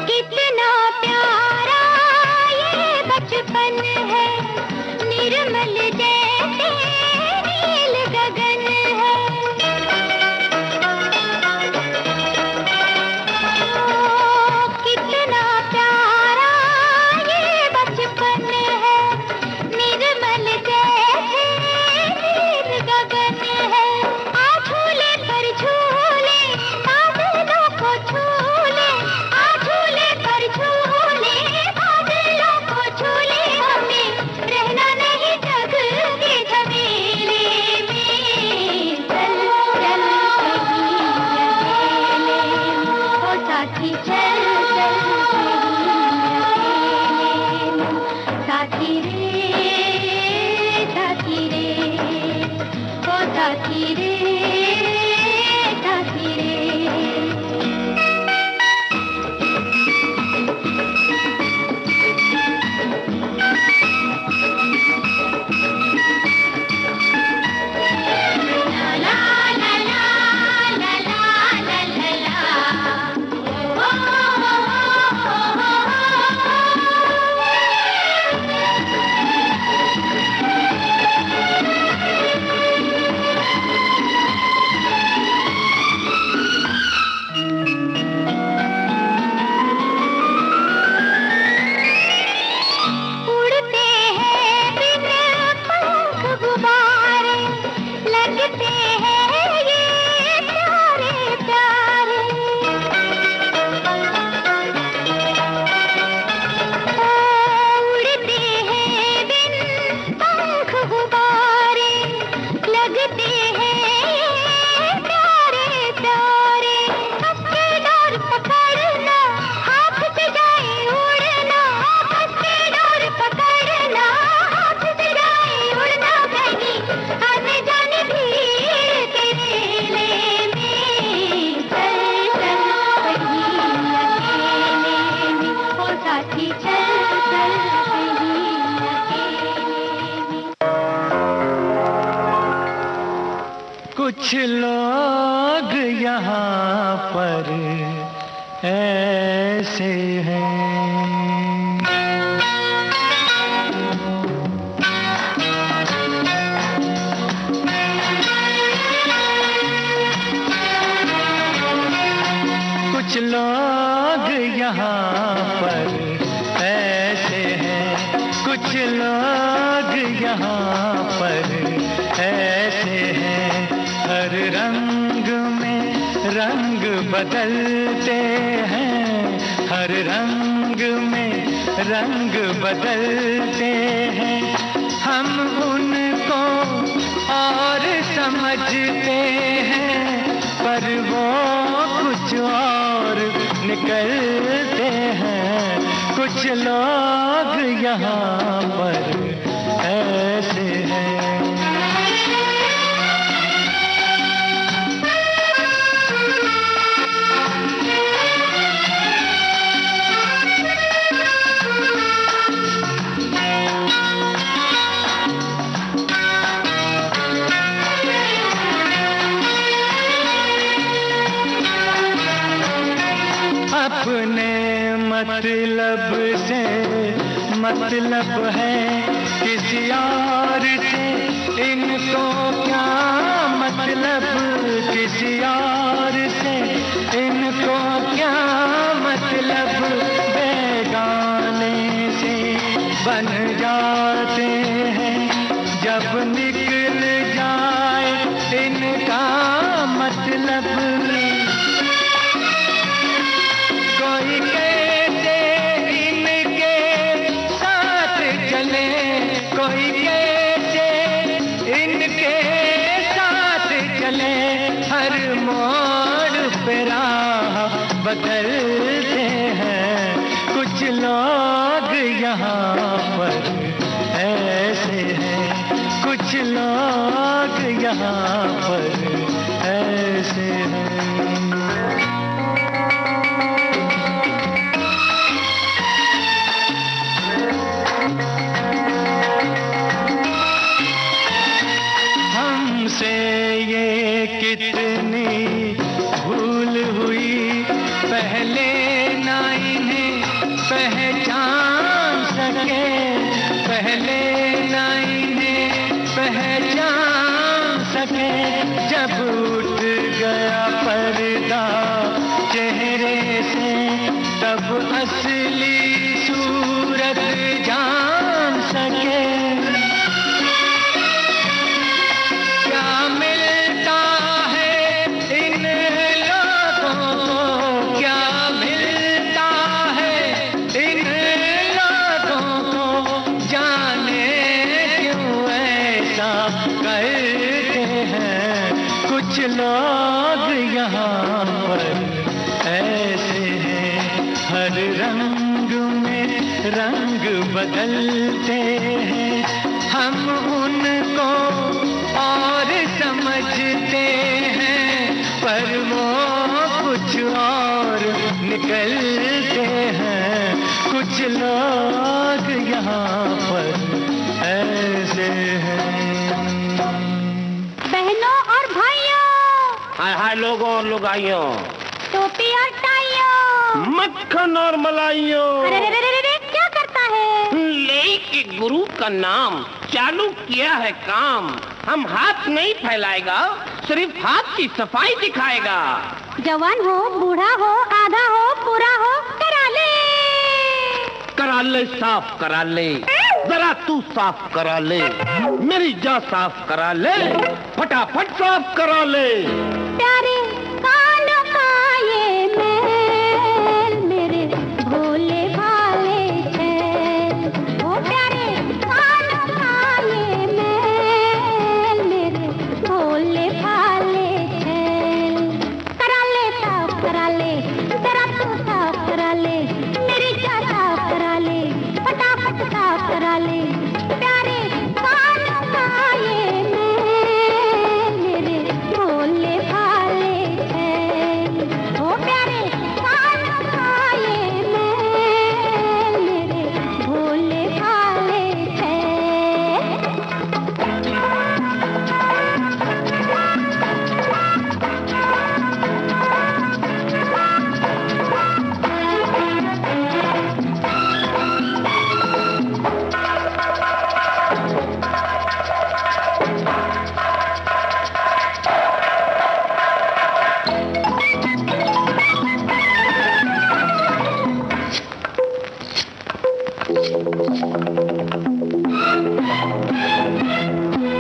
कितना प्यारा ये बचपन है, निर्मल जैसे नील गगन है। ओ, कितना प्यारा ये बचपन है, निर्मल जैसे नील गगन है। आ झूले पर झूले बादलों को झूले, आ झूले पर झूले बादलों को झूले, हमें रहना नहीं जग के झमेले में। चल चल कहीं अकेले में, ओ साथी चल चल कहीं अकेले में, साथी रे साथी रे, ओ साथी रे साथी रे। ला ला ला ला ला ला ला, ओ उड़ते हैं बिन पंख गुब्बारे, लगते हैं ये प्यारे प्यारे। ओ उड़ते हैं बिन पंख गुब्बारे, लगते हैं ये प्यारे प्यारे। उसके डोर पकड़ना हाथ से जाए उड़ना, उसके डोर पकड़ना हाथ से जाए उड़ना, कहीं आने जाने भीड़ के मेले में। चल चल कहीं अकेले में, ओ साथी चल चल कहीं अकेले में। कुछ लोग यहाँ पर ऐसे हैं, कुछ लोग यहाँ पर ऐसे हैं, कुछ लोग यहाँ पर ऐसे हैं, हर रंग में रंग बदलते हैं, हर रंग में रंग बदलते हैं। हम उनको और समझते हैं, पर वो कुछ और निकलते हैं। कुछ लोग यहाँ पर ऐसे हैं। मतलब से मतलब है किसी और से, इनको क्या मतलब किसी और से, इनको क्या मतलब बेगाने से बन जाते हैं जब निकल जाए इनका मतलब। कोई कैसे इनके साथ चले, कोई कैसे इनके साथ चले, हर मोड़ पे राह बदलते हैं कुछ लोग यहाँ पर ऐसे हैं, कुछ लोग यहाँ पर ऐसे हैं। हमसे ये कितनी भूल हुई, पहले ना इन्हें पहचान सके, पहले ना इन्हें पहचान सके। जब उठ गया पर्दा चेहरे से, तब असली सूरत जान सके। क्या मिलता है इन लोगों को, क्या मिलता है इन लोगों को, जाने क्यों ऐसा करते हैं कुछ लोग यहाँ पर ऐसे हैं। हर रंग में रंग बदलते हैं, हम उनको और समझते हैं, पर वो कुछ और निकलते हैं। कुछ लोग यहाँ पर ऐसे हैं। बहनों और भाइयों, हाय हाय लोगों और लुगाइयों, टोपी और टाइयों, मक्खन और मलाइयों। अरे रे रे रे रे, क्या करता है? लेके गुरु का नाम चालू किया है काम। हम हाथ नहीं फैलाएगा, सिर्फ हाथ की सफाई दिखाएगा। जवान हो, बूढ़ा हो, आधा हो, पूरा हो, करा ले। करा ले, साफ करा ले, जरा तू साफ करा ले, मेरी जा साफ करा ले, फटाफट साफ करा ले। प्यारे कानों का ये मैल, मेरे भोले भाले छैल। ओ प्यारे कानों का ये मैल, मेरे भोले भाले छैल। करा ले, साफ करा ले, जरा तू साफ करा ले, मेरी जा साफ करा ले, फटाफट साफ करा ले। प्यारे कानों का ये मैल, मेरे भोले भाले छैल। ओ प्यारे कानों का ये मैल, मेरे भोले भाले छैल।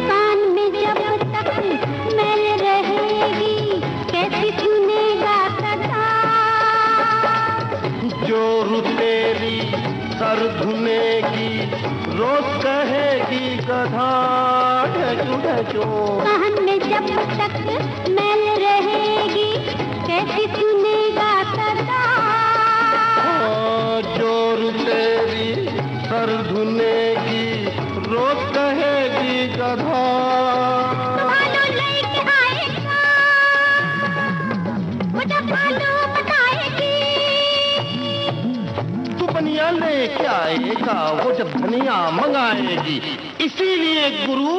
कान में जब तक मैल रहेगी, कैसी सुनेगा सदा। जोर तेरी सर धुनेगी, रोज कहेगी गधा ढचू ढचू। कान में जब तक मैल रहेगी, कैसी सुनेगा सदा। जोर तेरी सर धुनेगी, रोज कहेगी गधा। भालू लेके आएगा, मुझे भालू बताएगी। तू बनिया लेके आएगा, वो जब धनिया मंगाएगी। इसीलिए गुरु,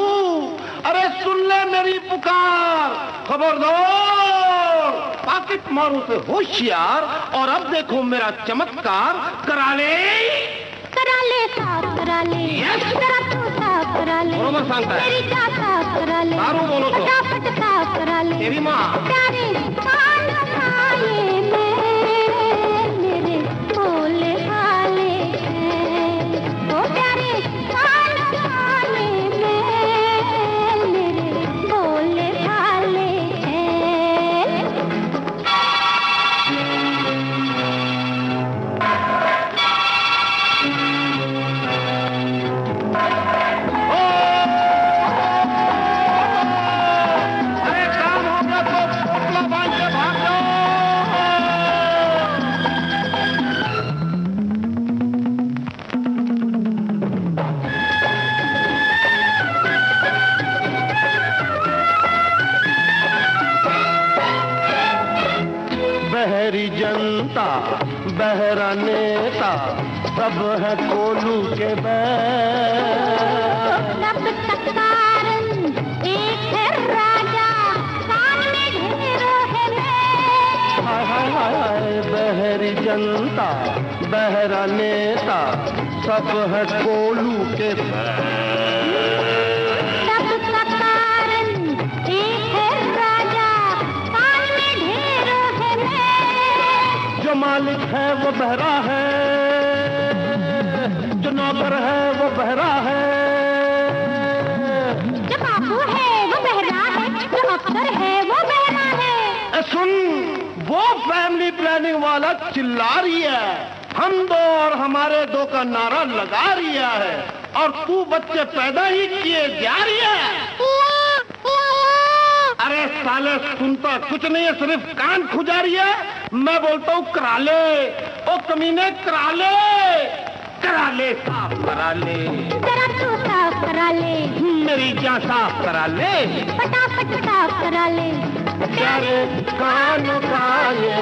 अरे सुन ले मेरी पुकार, खबरदार, पाक टिप मारूं से होशियार, और अब देखो मेरा चमत्कार। करा ले साफ करा ले, जरा तू साफ करा ले, बरोबर सांगताय, मेरी चाह साफ करा ले, दारू बोलो तो फटाफट साफ करा ले, तेरी माँ प्यारे कान खाए मेरे भोले भाले हैं, ओ प्यारे कान खाए मेरे भोले भाले हैं। अरे काम हो गया तो पोटला बांध के भाग जाओ। बहरी जनता, बहरा नेता, सब है कोलू के बैर। सब का कारण एक है राजा, सामने ढेरों है मैं। हाय हाय हाय हाय, बहरी जनता, बहरा नेता, सब है कोलू के सब का कारण एक है राजा, सामने ढेरों है मैं। जो मालिक है वो बहरा है, जो नौकर है वो बहरा है, जो बाबू है वो बहरा है, जो अफसर है वो बहरा है। सुन, वो फैमिली प्लानिंग वाला चिल्ला रही है, हम दो और हमारे दो का नारा लगा रही है, और तू बच्चे पैदा ही किए जा रही है। अरे साले सुनता कुछ नहीं है, सिर्फ कान खुजा रही है। मैं बोलता हूँ करा ले, ओ कमीने करा ले, साफ करा ले, जरा तू साफ करा ले, मेरी जान साफ करा ले, फटाफट साफ करा ले, प्यारे कान काले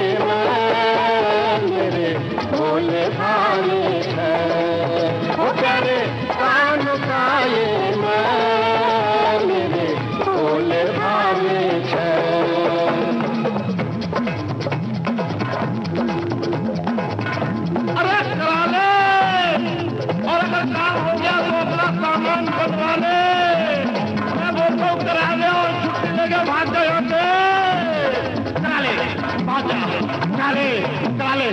मेरे भोले भाले हैं, ओ प्यारे कान काले मेरे भोले भाले हैं। अरे करा ले, और अगर काम हो गया तो अपना सामान बनवा ले। मैं बोलता हूँ करा ले और छुट्टी लेके भाग जाओ यहाँ से। करा ले, भाग जा, करा ले।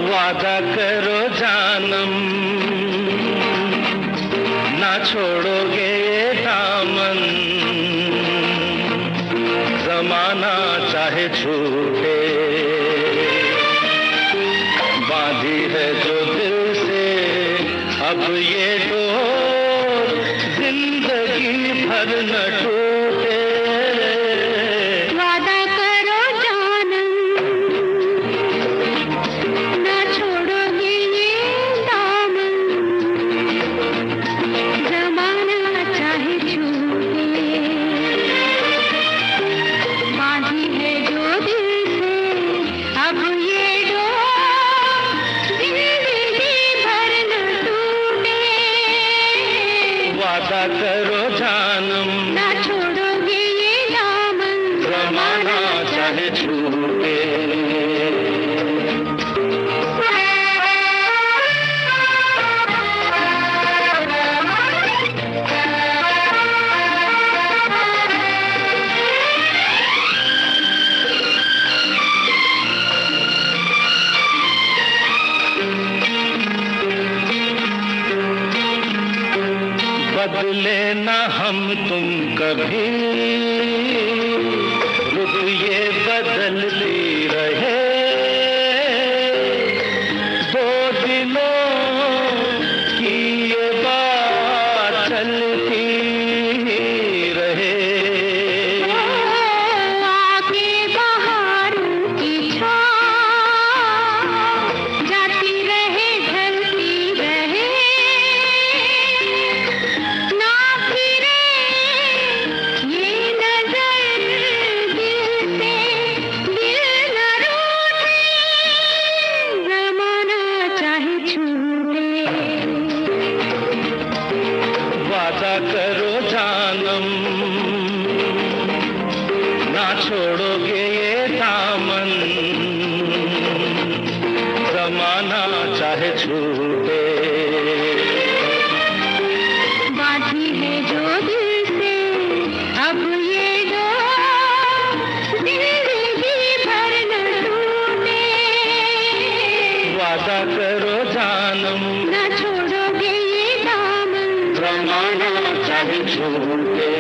वादा करो जानम, ना छोड़ोगे ये दामन, जमाना चाहे छूटे, बांधी है जो दिल से अब ये डोर, जिंदगी भर न टूटे। वादा करो जानम, ना छोड़ोगे ये दामन, जमाना चाहे छूटे, बांधी है जो दिल से अब ये डोर, जिंदगी भर न टूटे। वादा करो जानम, ना छोड़ोगे ये दामन, जमाना चाहे छूटे। बदले ना हम तुम कभी, रुत ये बदलती रहे, दो दिलों की ये बात चलती रहे। करो जानम, ना छोड़ोगे ये दामन, जमाना चाहे छूटे। बाधी है जो दिल से अब ये डोर, जिंदगी भर न टूटे। वादा करो जानम, ना छोड़ोगे ये दामन, जमाना चाहे छूटे।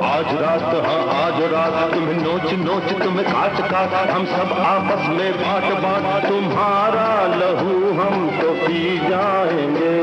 आज रात, हाँ आज रात तुम्हें नोच नोच तुम्हें काट काट हम सब आपस में बांट बांट तुम्हारा लहू हम तो पी जाएंगे।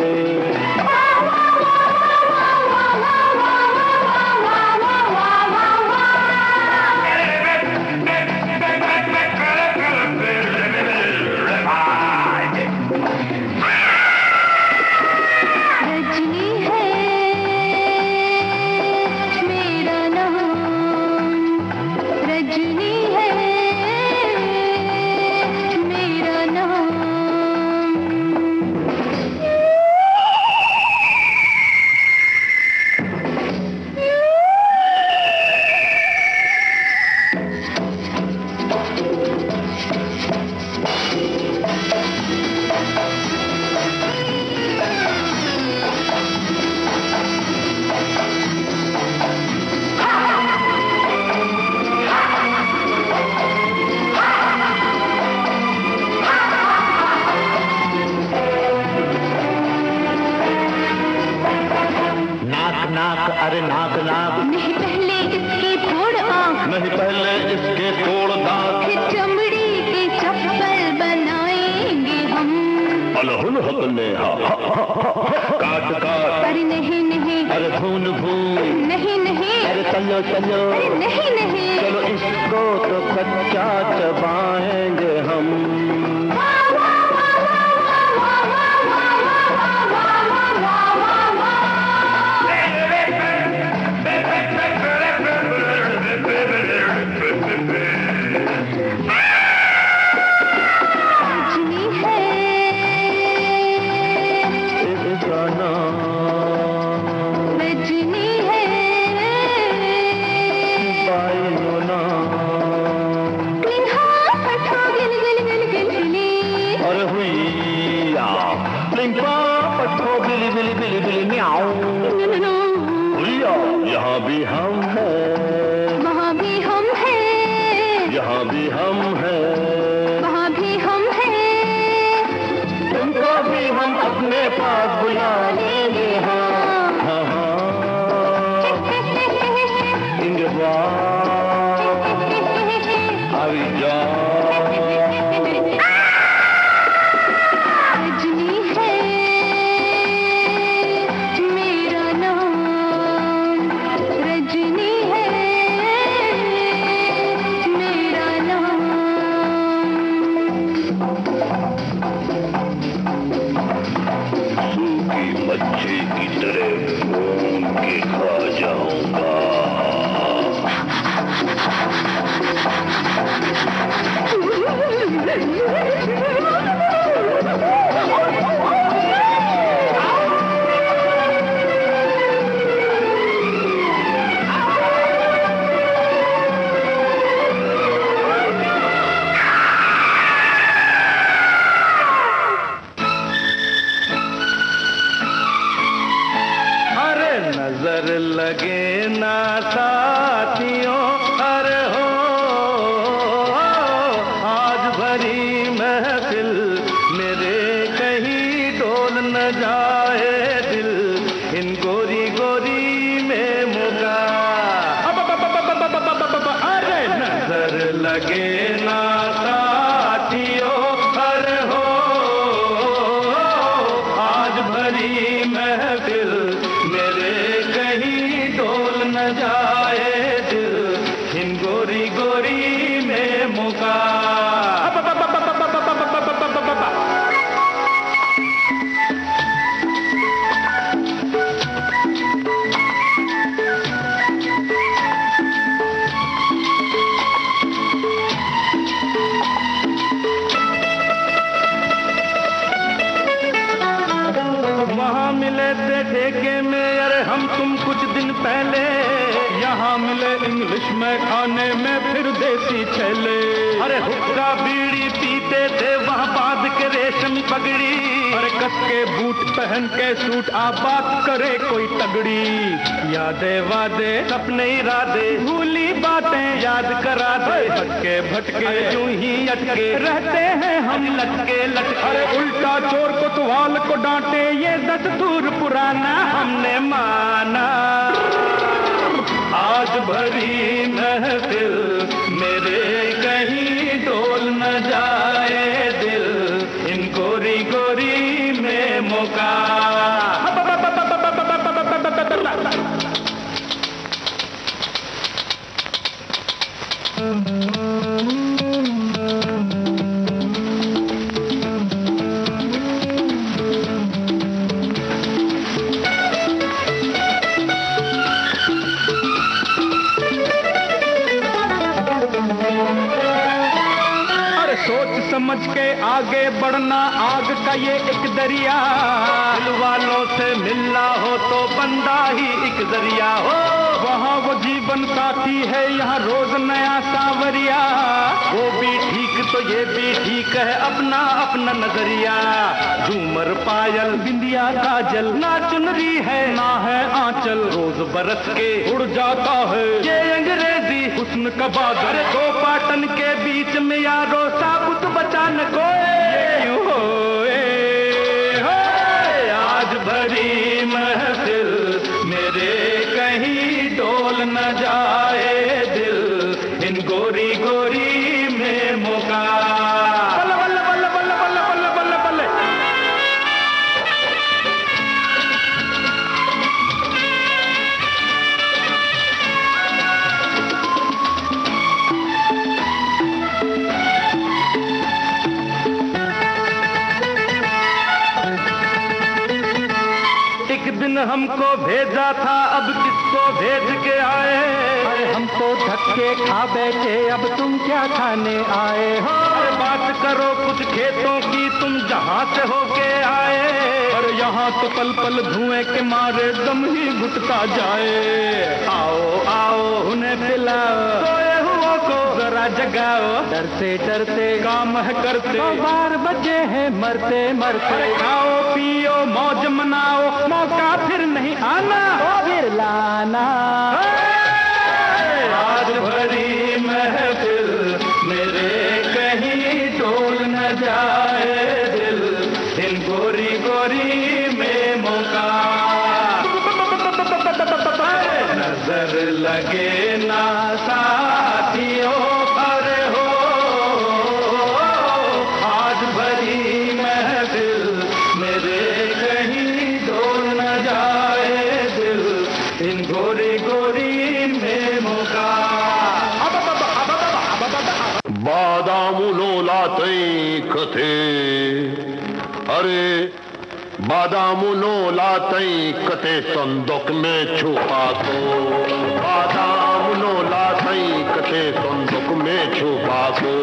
नाक अरे नाक नाक, नहीं पहले इसके फोड़ आँख, नहीं पहले इसके तोड़ दांत, फिर चमड़ी के चप्पल बनाएंगे हम। अलहुल हकने काट काट, अरे नहीं नहीं, अरे भून भून, नहीं नहीं, अरे चलो चलो, अरे नहीं नहीं, चलो इसको तो कच्चा चबाएंगे हम। यहाँ भी हम हैं, वहाँ भी हम हैं, यहाँ भी हम हैं, वहाँ भी हम हैं, तुमको भी हम अपने पास बुला लेंगे। हाँ हाँ हाँ, इंगवा अभी जाओ। रजनी है मेरा नाम, रजनी है मेरा नाम। सूखी मच्छी की तरह घूम के खा जाऊंगा। नजर लगे ना साथियों, अरे हो आज भरी महफिल मेरे कहीं डोल न जाए दिल, इन गोरी गोरी में मुगा। अरे नजर लगे ना साथियों, अरे हो आज भरी महफिल मेरे कहीं डोल न जाए दिल, इन गोरी गोरी में मुका। वहाँ मिले थे ठेके में अरे हम तुम कुछ दिन पहले, यहाँ मिले इंग्लिश में खाने में फिर देसी छेले। अरे हुक्का बीड़ी पीते थे वहाँ बांध के रेशमी पगड़ी, अरे कस के बूट पहन के सूट आबाद करे कोई तगड़ी। यादें वादे सपने इरादे भूली बातें याद करा दे, भटके भटके यूं ही अटके रहते हैं हम लटके लटके। अरे उल्टा चोर कोतवाल को डांटे ये दस्तूर पुराना हमने माना, आज भरी महफिल मेरे कहीं डोल न जाए दिल, इन गोरी गोरी में मौका। समझ के आगे बढ़ना आग का ये एक दरिया, दिल वालों से मिलना हो तो बंदा ही एक जरिया हो। वहाँ वो जीवन साथी है यहाँ रोज नया सावरिया, वो भी ठीक तो ये भी ठीक है अपना अपना नजरिया। झूमर पायल बिंदिया काजल ना चुनरी है ना है आंचल, रोज बरस के उड़ जाता है ये अंग्रेजी हुस्न का बादल। दो पाटन के बीच में यारो साबुत बचान को क्यों होए, आज भरी महफिल मेरे न जाए दिल इन गोरी गोरी में मौका। बल्ले बल्ले बल्ले बल्ले बल्ले बल्ले बल्ले बल्ले। एक दिन हमको भेजा था, अब किसको भेज के आए? अरे हम तो धक्के खा बैठे, अब तुम क्या खाने आए हो? अरे बात करो कुछ खेतों की, तुम जहाँ से होके आए। और यहाँ तो पल पल धुएं के मारे दम ही घुटता जाए। आओ आओ उन्हें पिलाओ, सोए हुओं को जरा जगाओ। डरते डरते काम है करते, 12 बजे हैं मरते मरते। अरे खाओ पियो मौज मनाओ, मौका फिर नहीं आना फिर लाना। आज भरी महफिल मेरे कहीं डोल न जाए दिल इन गोरी गोरी में मौका। नजर लगे ना साथियों, अरे हो आज भरी महफिल मेरे कहीं डोल न जाए दिल इन गोरी गोरी में मौका। బాదాములో లాతై కథే अरे बादामुनो लातई कते संदूक में छुपा को। बादामुनो लातई कते संदूक में छुपा को।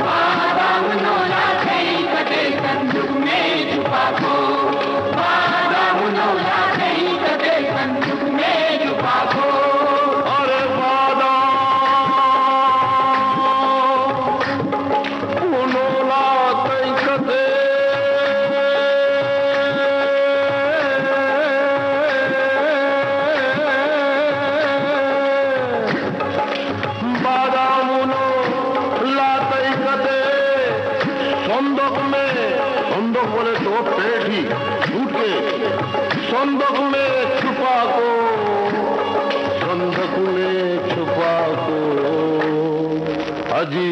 बादामुनो लातई कते संदूक में छुपा को। बादामुनो लातई कते संदूक में छुपा को। अरे बादामुनो लातई कते संदूक में छुपा को। संदूक में छुपा को। अजी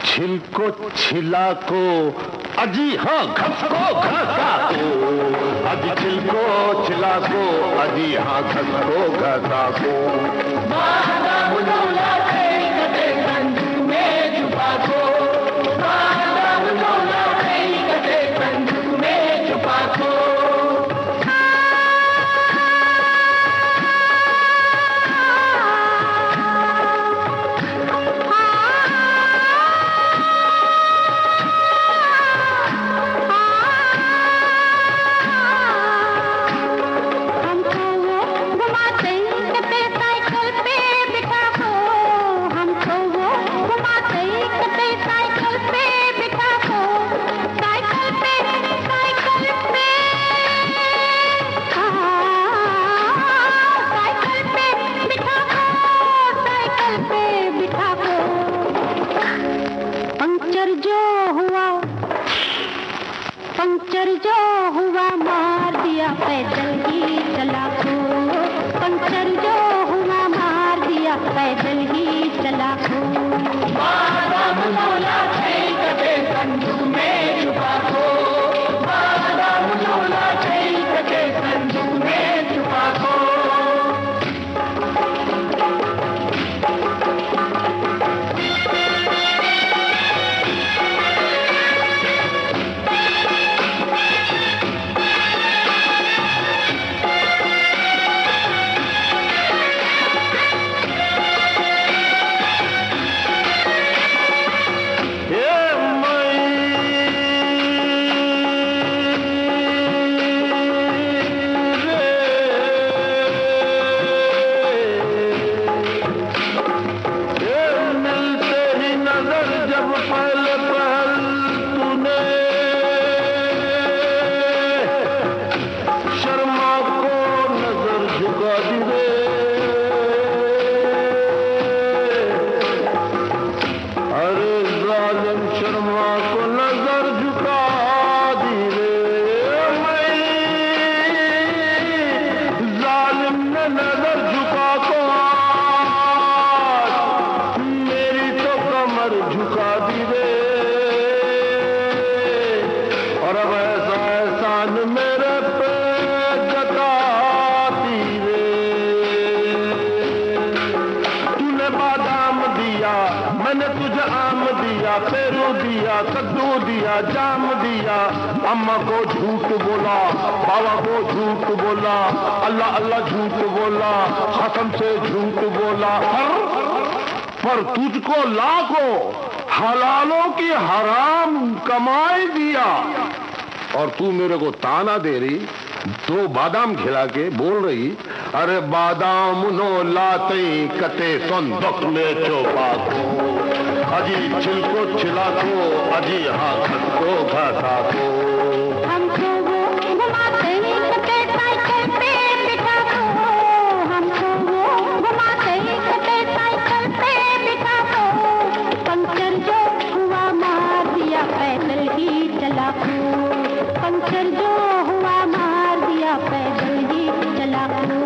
छिलको छिला को, अजी हाँ घसको घसा को। अजी छिलको छिला को, अजी हाँ घसको घसा को। बादामुनो लातई कते संदूक में छुपा को। बादामुनो लातई कते संदूक में छुपा को। पंक्चर जो हुआ मार दिया पैदल ही चला को। पंक्चर जो हुआ मार दिया पैदल ही चला को। बादामुनो लातई कते संदूक में छुपा को। बादामुनो लातई कते संदूक में छुपा को। नजर झुका को तुझे आम दिया, पेरू दिया, कद्दू दिया, जाम दिया, अम्मा को झूठ बोला, बाबा को झूठ बोला, अल्लाह अल्लाह झूठ बोला, कसम से झूठ बोला, पर तुझको लाखों हलालों की हराम कमाई दिया और तू मेरे को ताना दे रही, 2 बादाम खिला के बोल रही, अरे बादाम नो लाते कते संदक में चोपा को, अजी छिलको छिला को, अजी हाथ को घाटा को, हमको वो घुमाते कते साइकिल पे बिठा को, हमको वो घुमाते कते साइकिल पे बिठा को, पंक्चर जो हुआ मार दिया पैदल ही चला को, पंक्चर जो हुआ मार दिया पैदल ही चला को।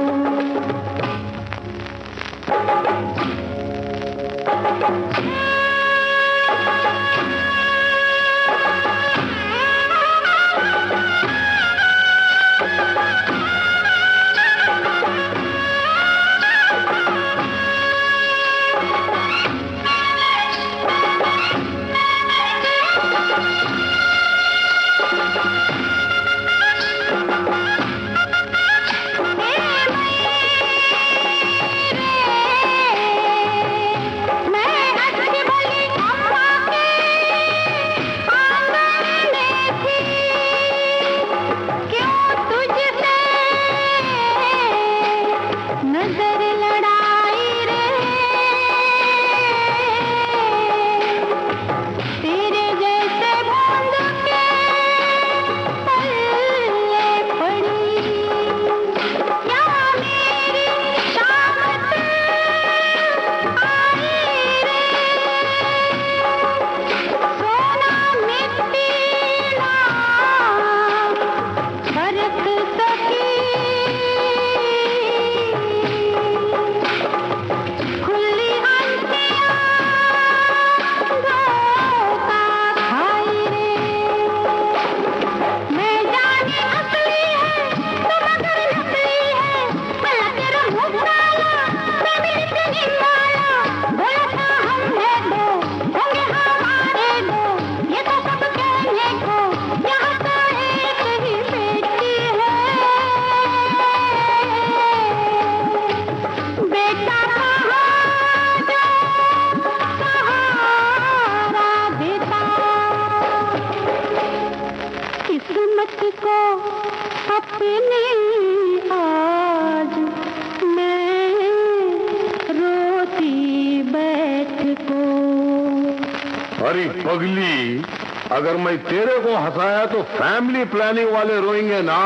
अरे पगली, अगर मैं तेरे को हंसाया तो फैमिली प्लानिंग वाले रोएंगे ना।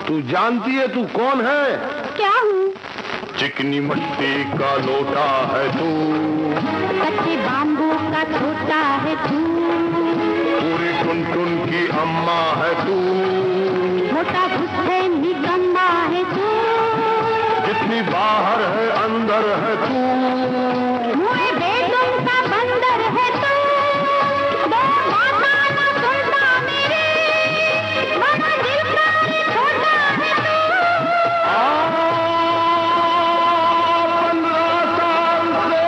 तू जानती है तू कौन है? क्या हूँ? चिकनी मिट्टी का लोटा है तू, कच्चे बाम्बू का छोटा है तू, पूरी टुन की अम्मा है तू, मोटा भुस्से निकम्मा है तू, जितनी बाहर है अंदर है तू, मुँह बेदम का बंदर है तू, दो माता ना सुनता मेरे, बड़ा दिल का ही छोटा है तू। 15 साल से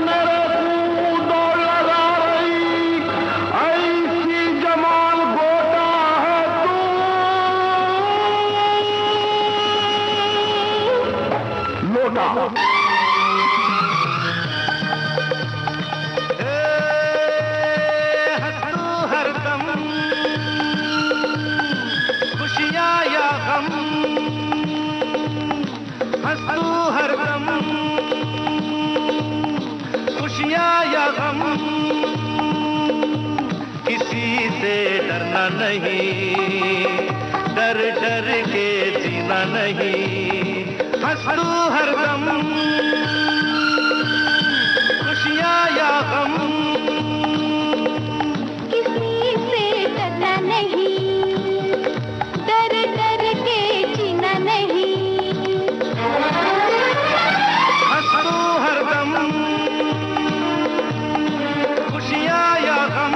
मेरे को दौड़ लगा रही, ऐसी जमाल गोटा है तू। लोटा खुशियाँ या गम, हंसू हरदम, खुशियाँ या गम, किसी से डरना नहीं, डर डर के जीना नहीं, हंसू हरदम, खुशियाँ या गम, किसी से डरना नहीं, डर डर के जीना नहीं, हंसू हरदम, खुशियाँ या गम।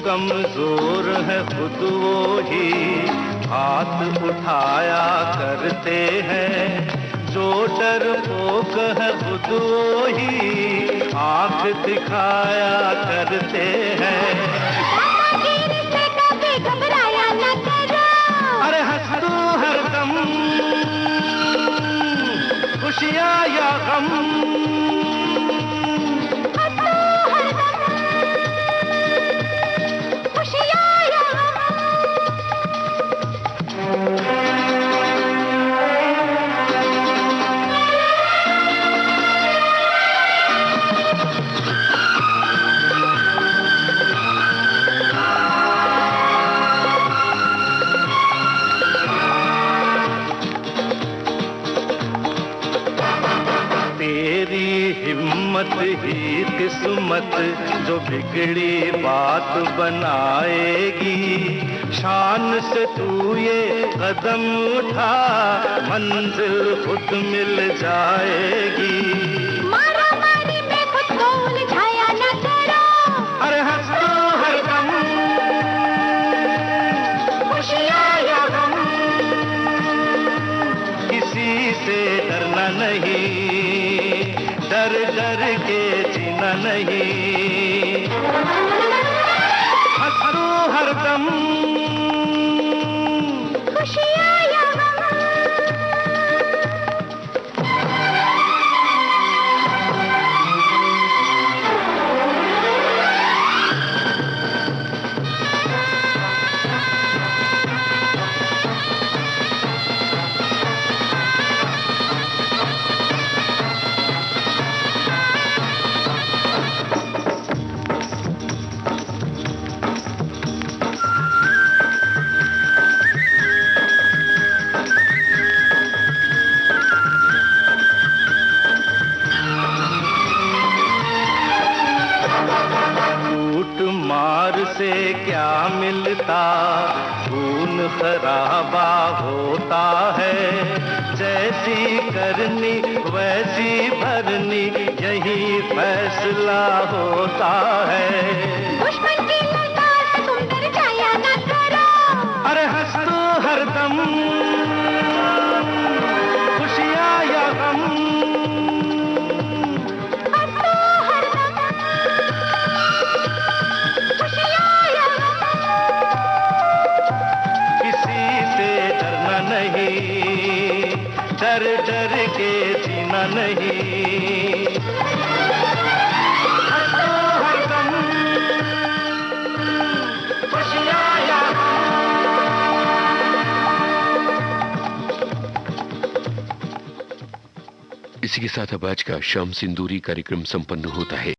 कमजोर है खुद वो ही हाथ उठाया करते हैं, जो डरपोक है खुद वो ही आंख दिखाया करते हैं। से कभी घबराया न करो, अरे हंस तू हरदम, खुशियाँ या गम, हिम्मत ही किस्मत जो बिगड़ी बात बनाएगी, शान से तू ये कदम उठा मंजिल खुद मिल जाएगी। मारा मारी में खुद को उलझाया न करो, अरे हंस तू हरदम, खुशियाँ या गम, किसी से डरना नहीं, डर डर के जीना नहीं, हंस तू हरदम, खुशियाँ या गम। से क्या मिलता, खून खराबा होता है, जैसी करनी वैसी भरनी यही फैसला होता है। दुश्मन की लतार से तुम डर जाया न करो, अरे हंस तू हरदम, खुशियाँ या गम, डर डर के जीना नहीं, हरदम खुशियाँ या इसी के साथ अब आज का शाम सिंदूरी कार्यक्रम संपन्न होता है।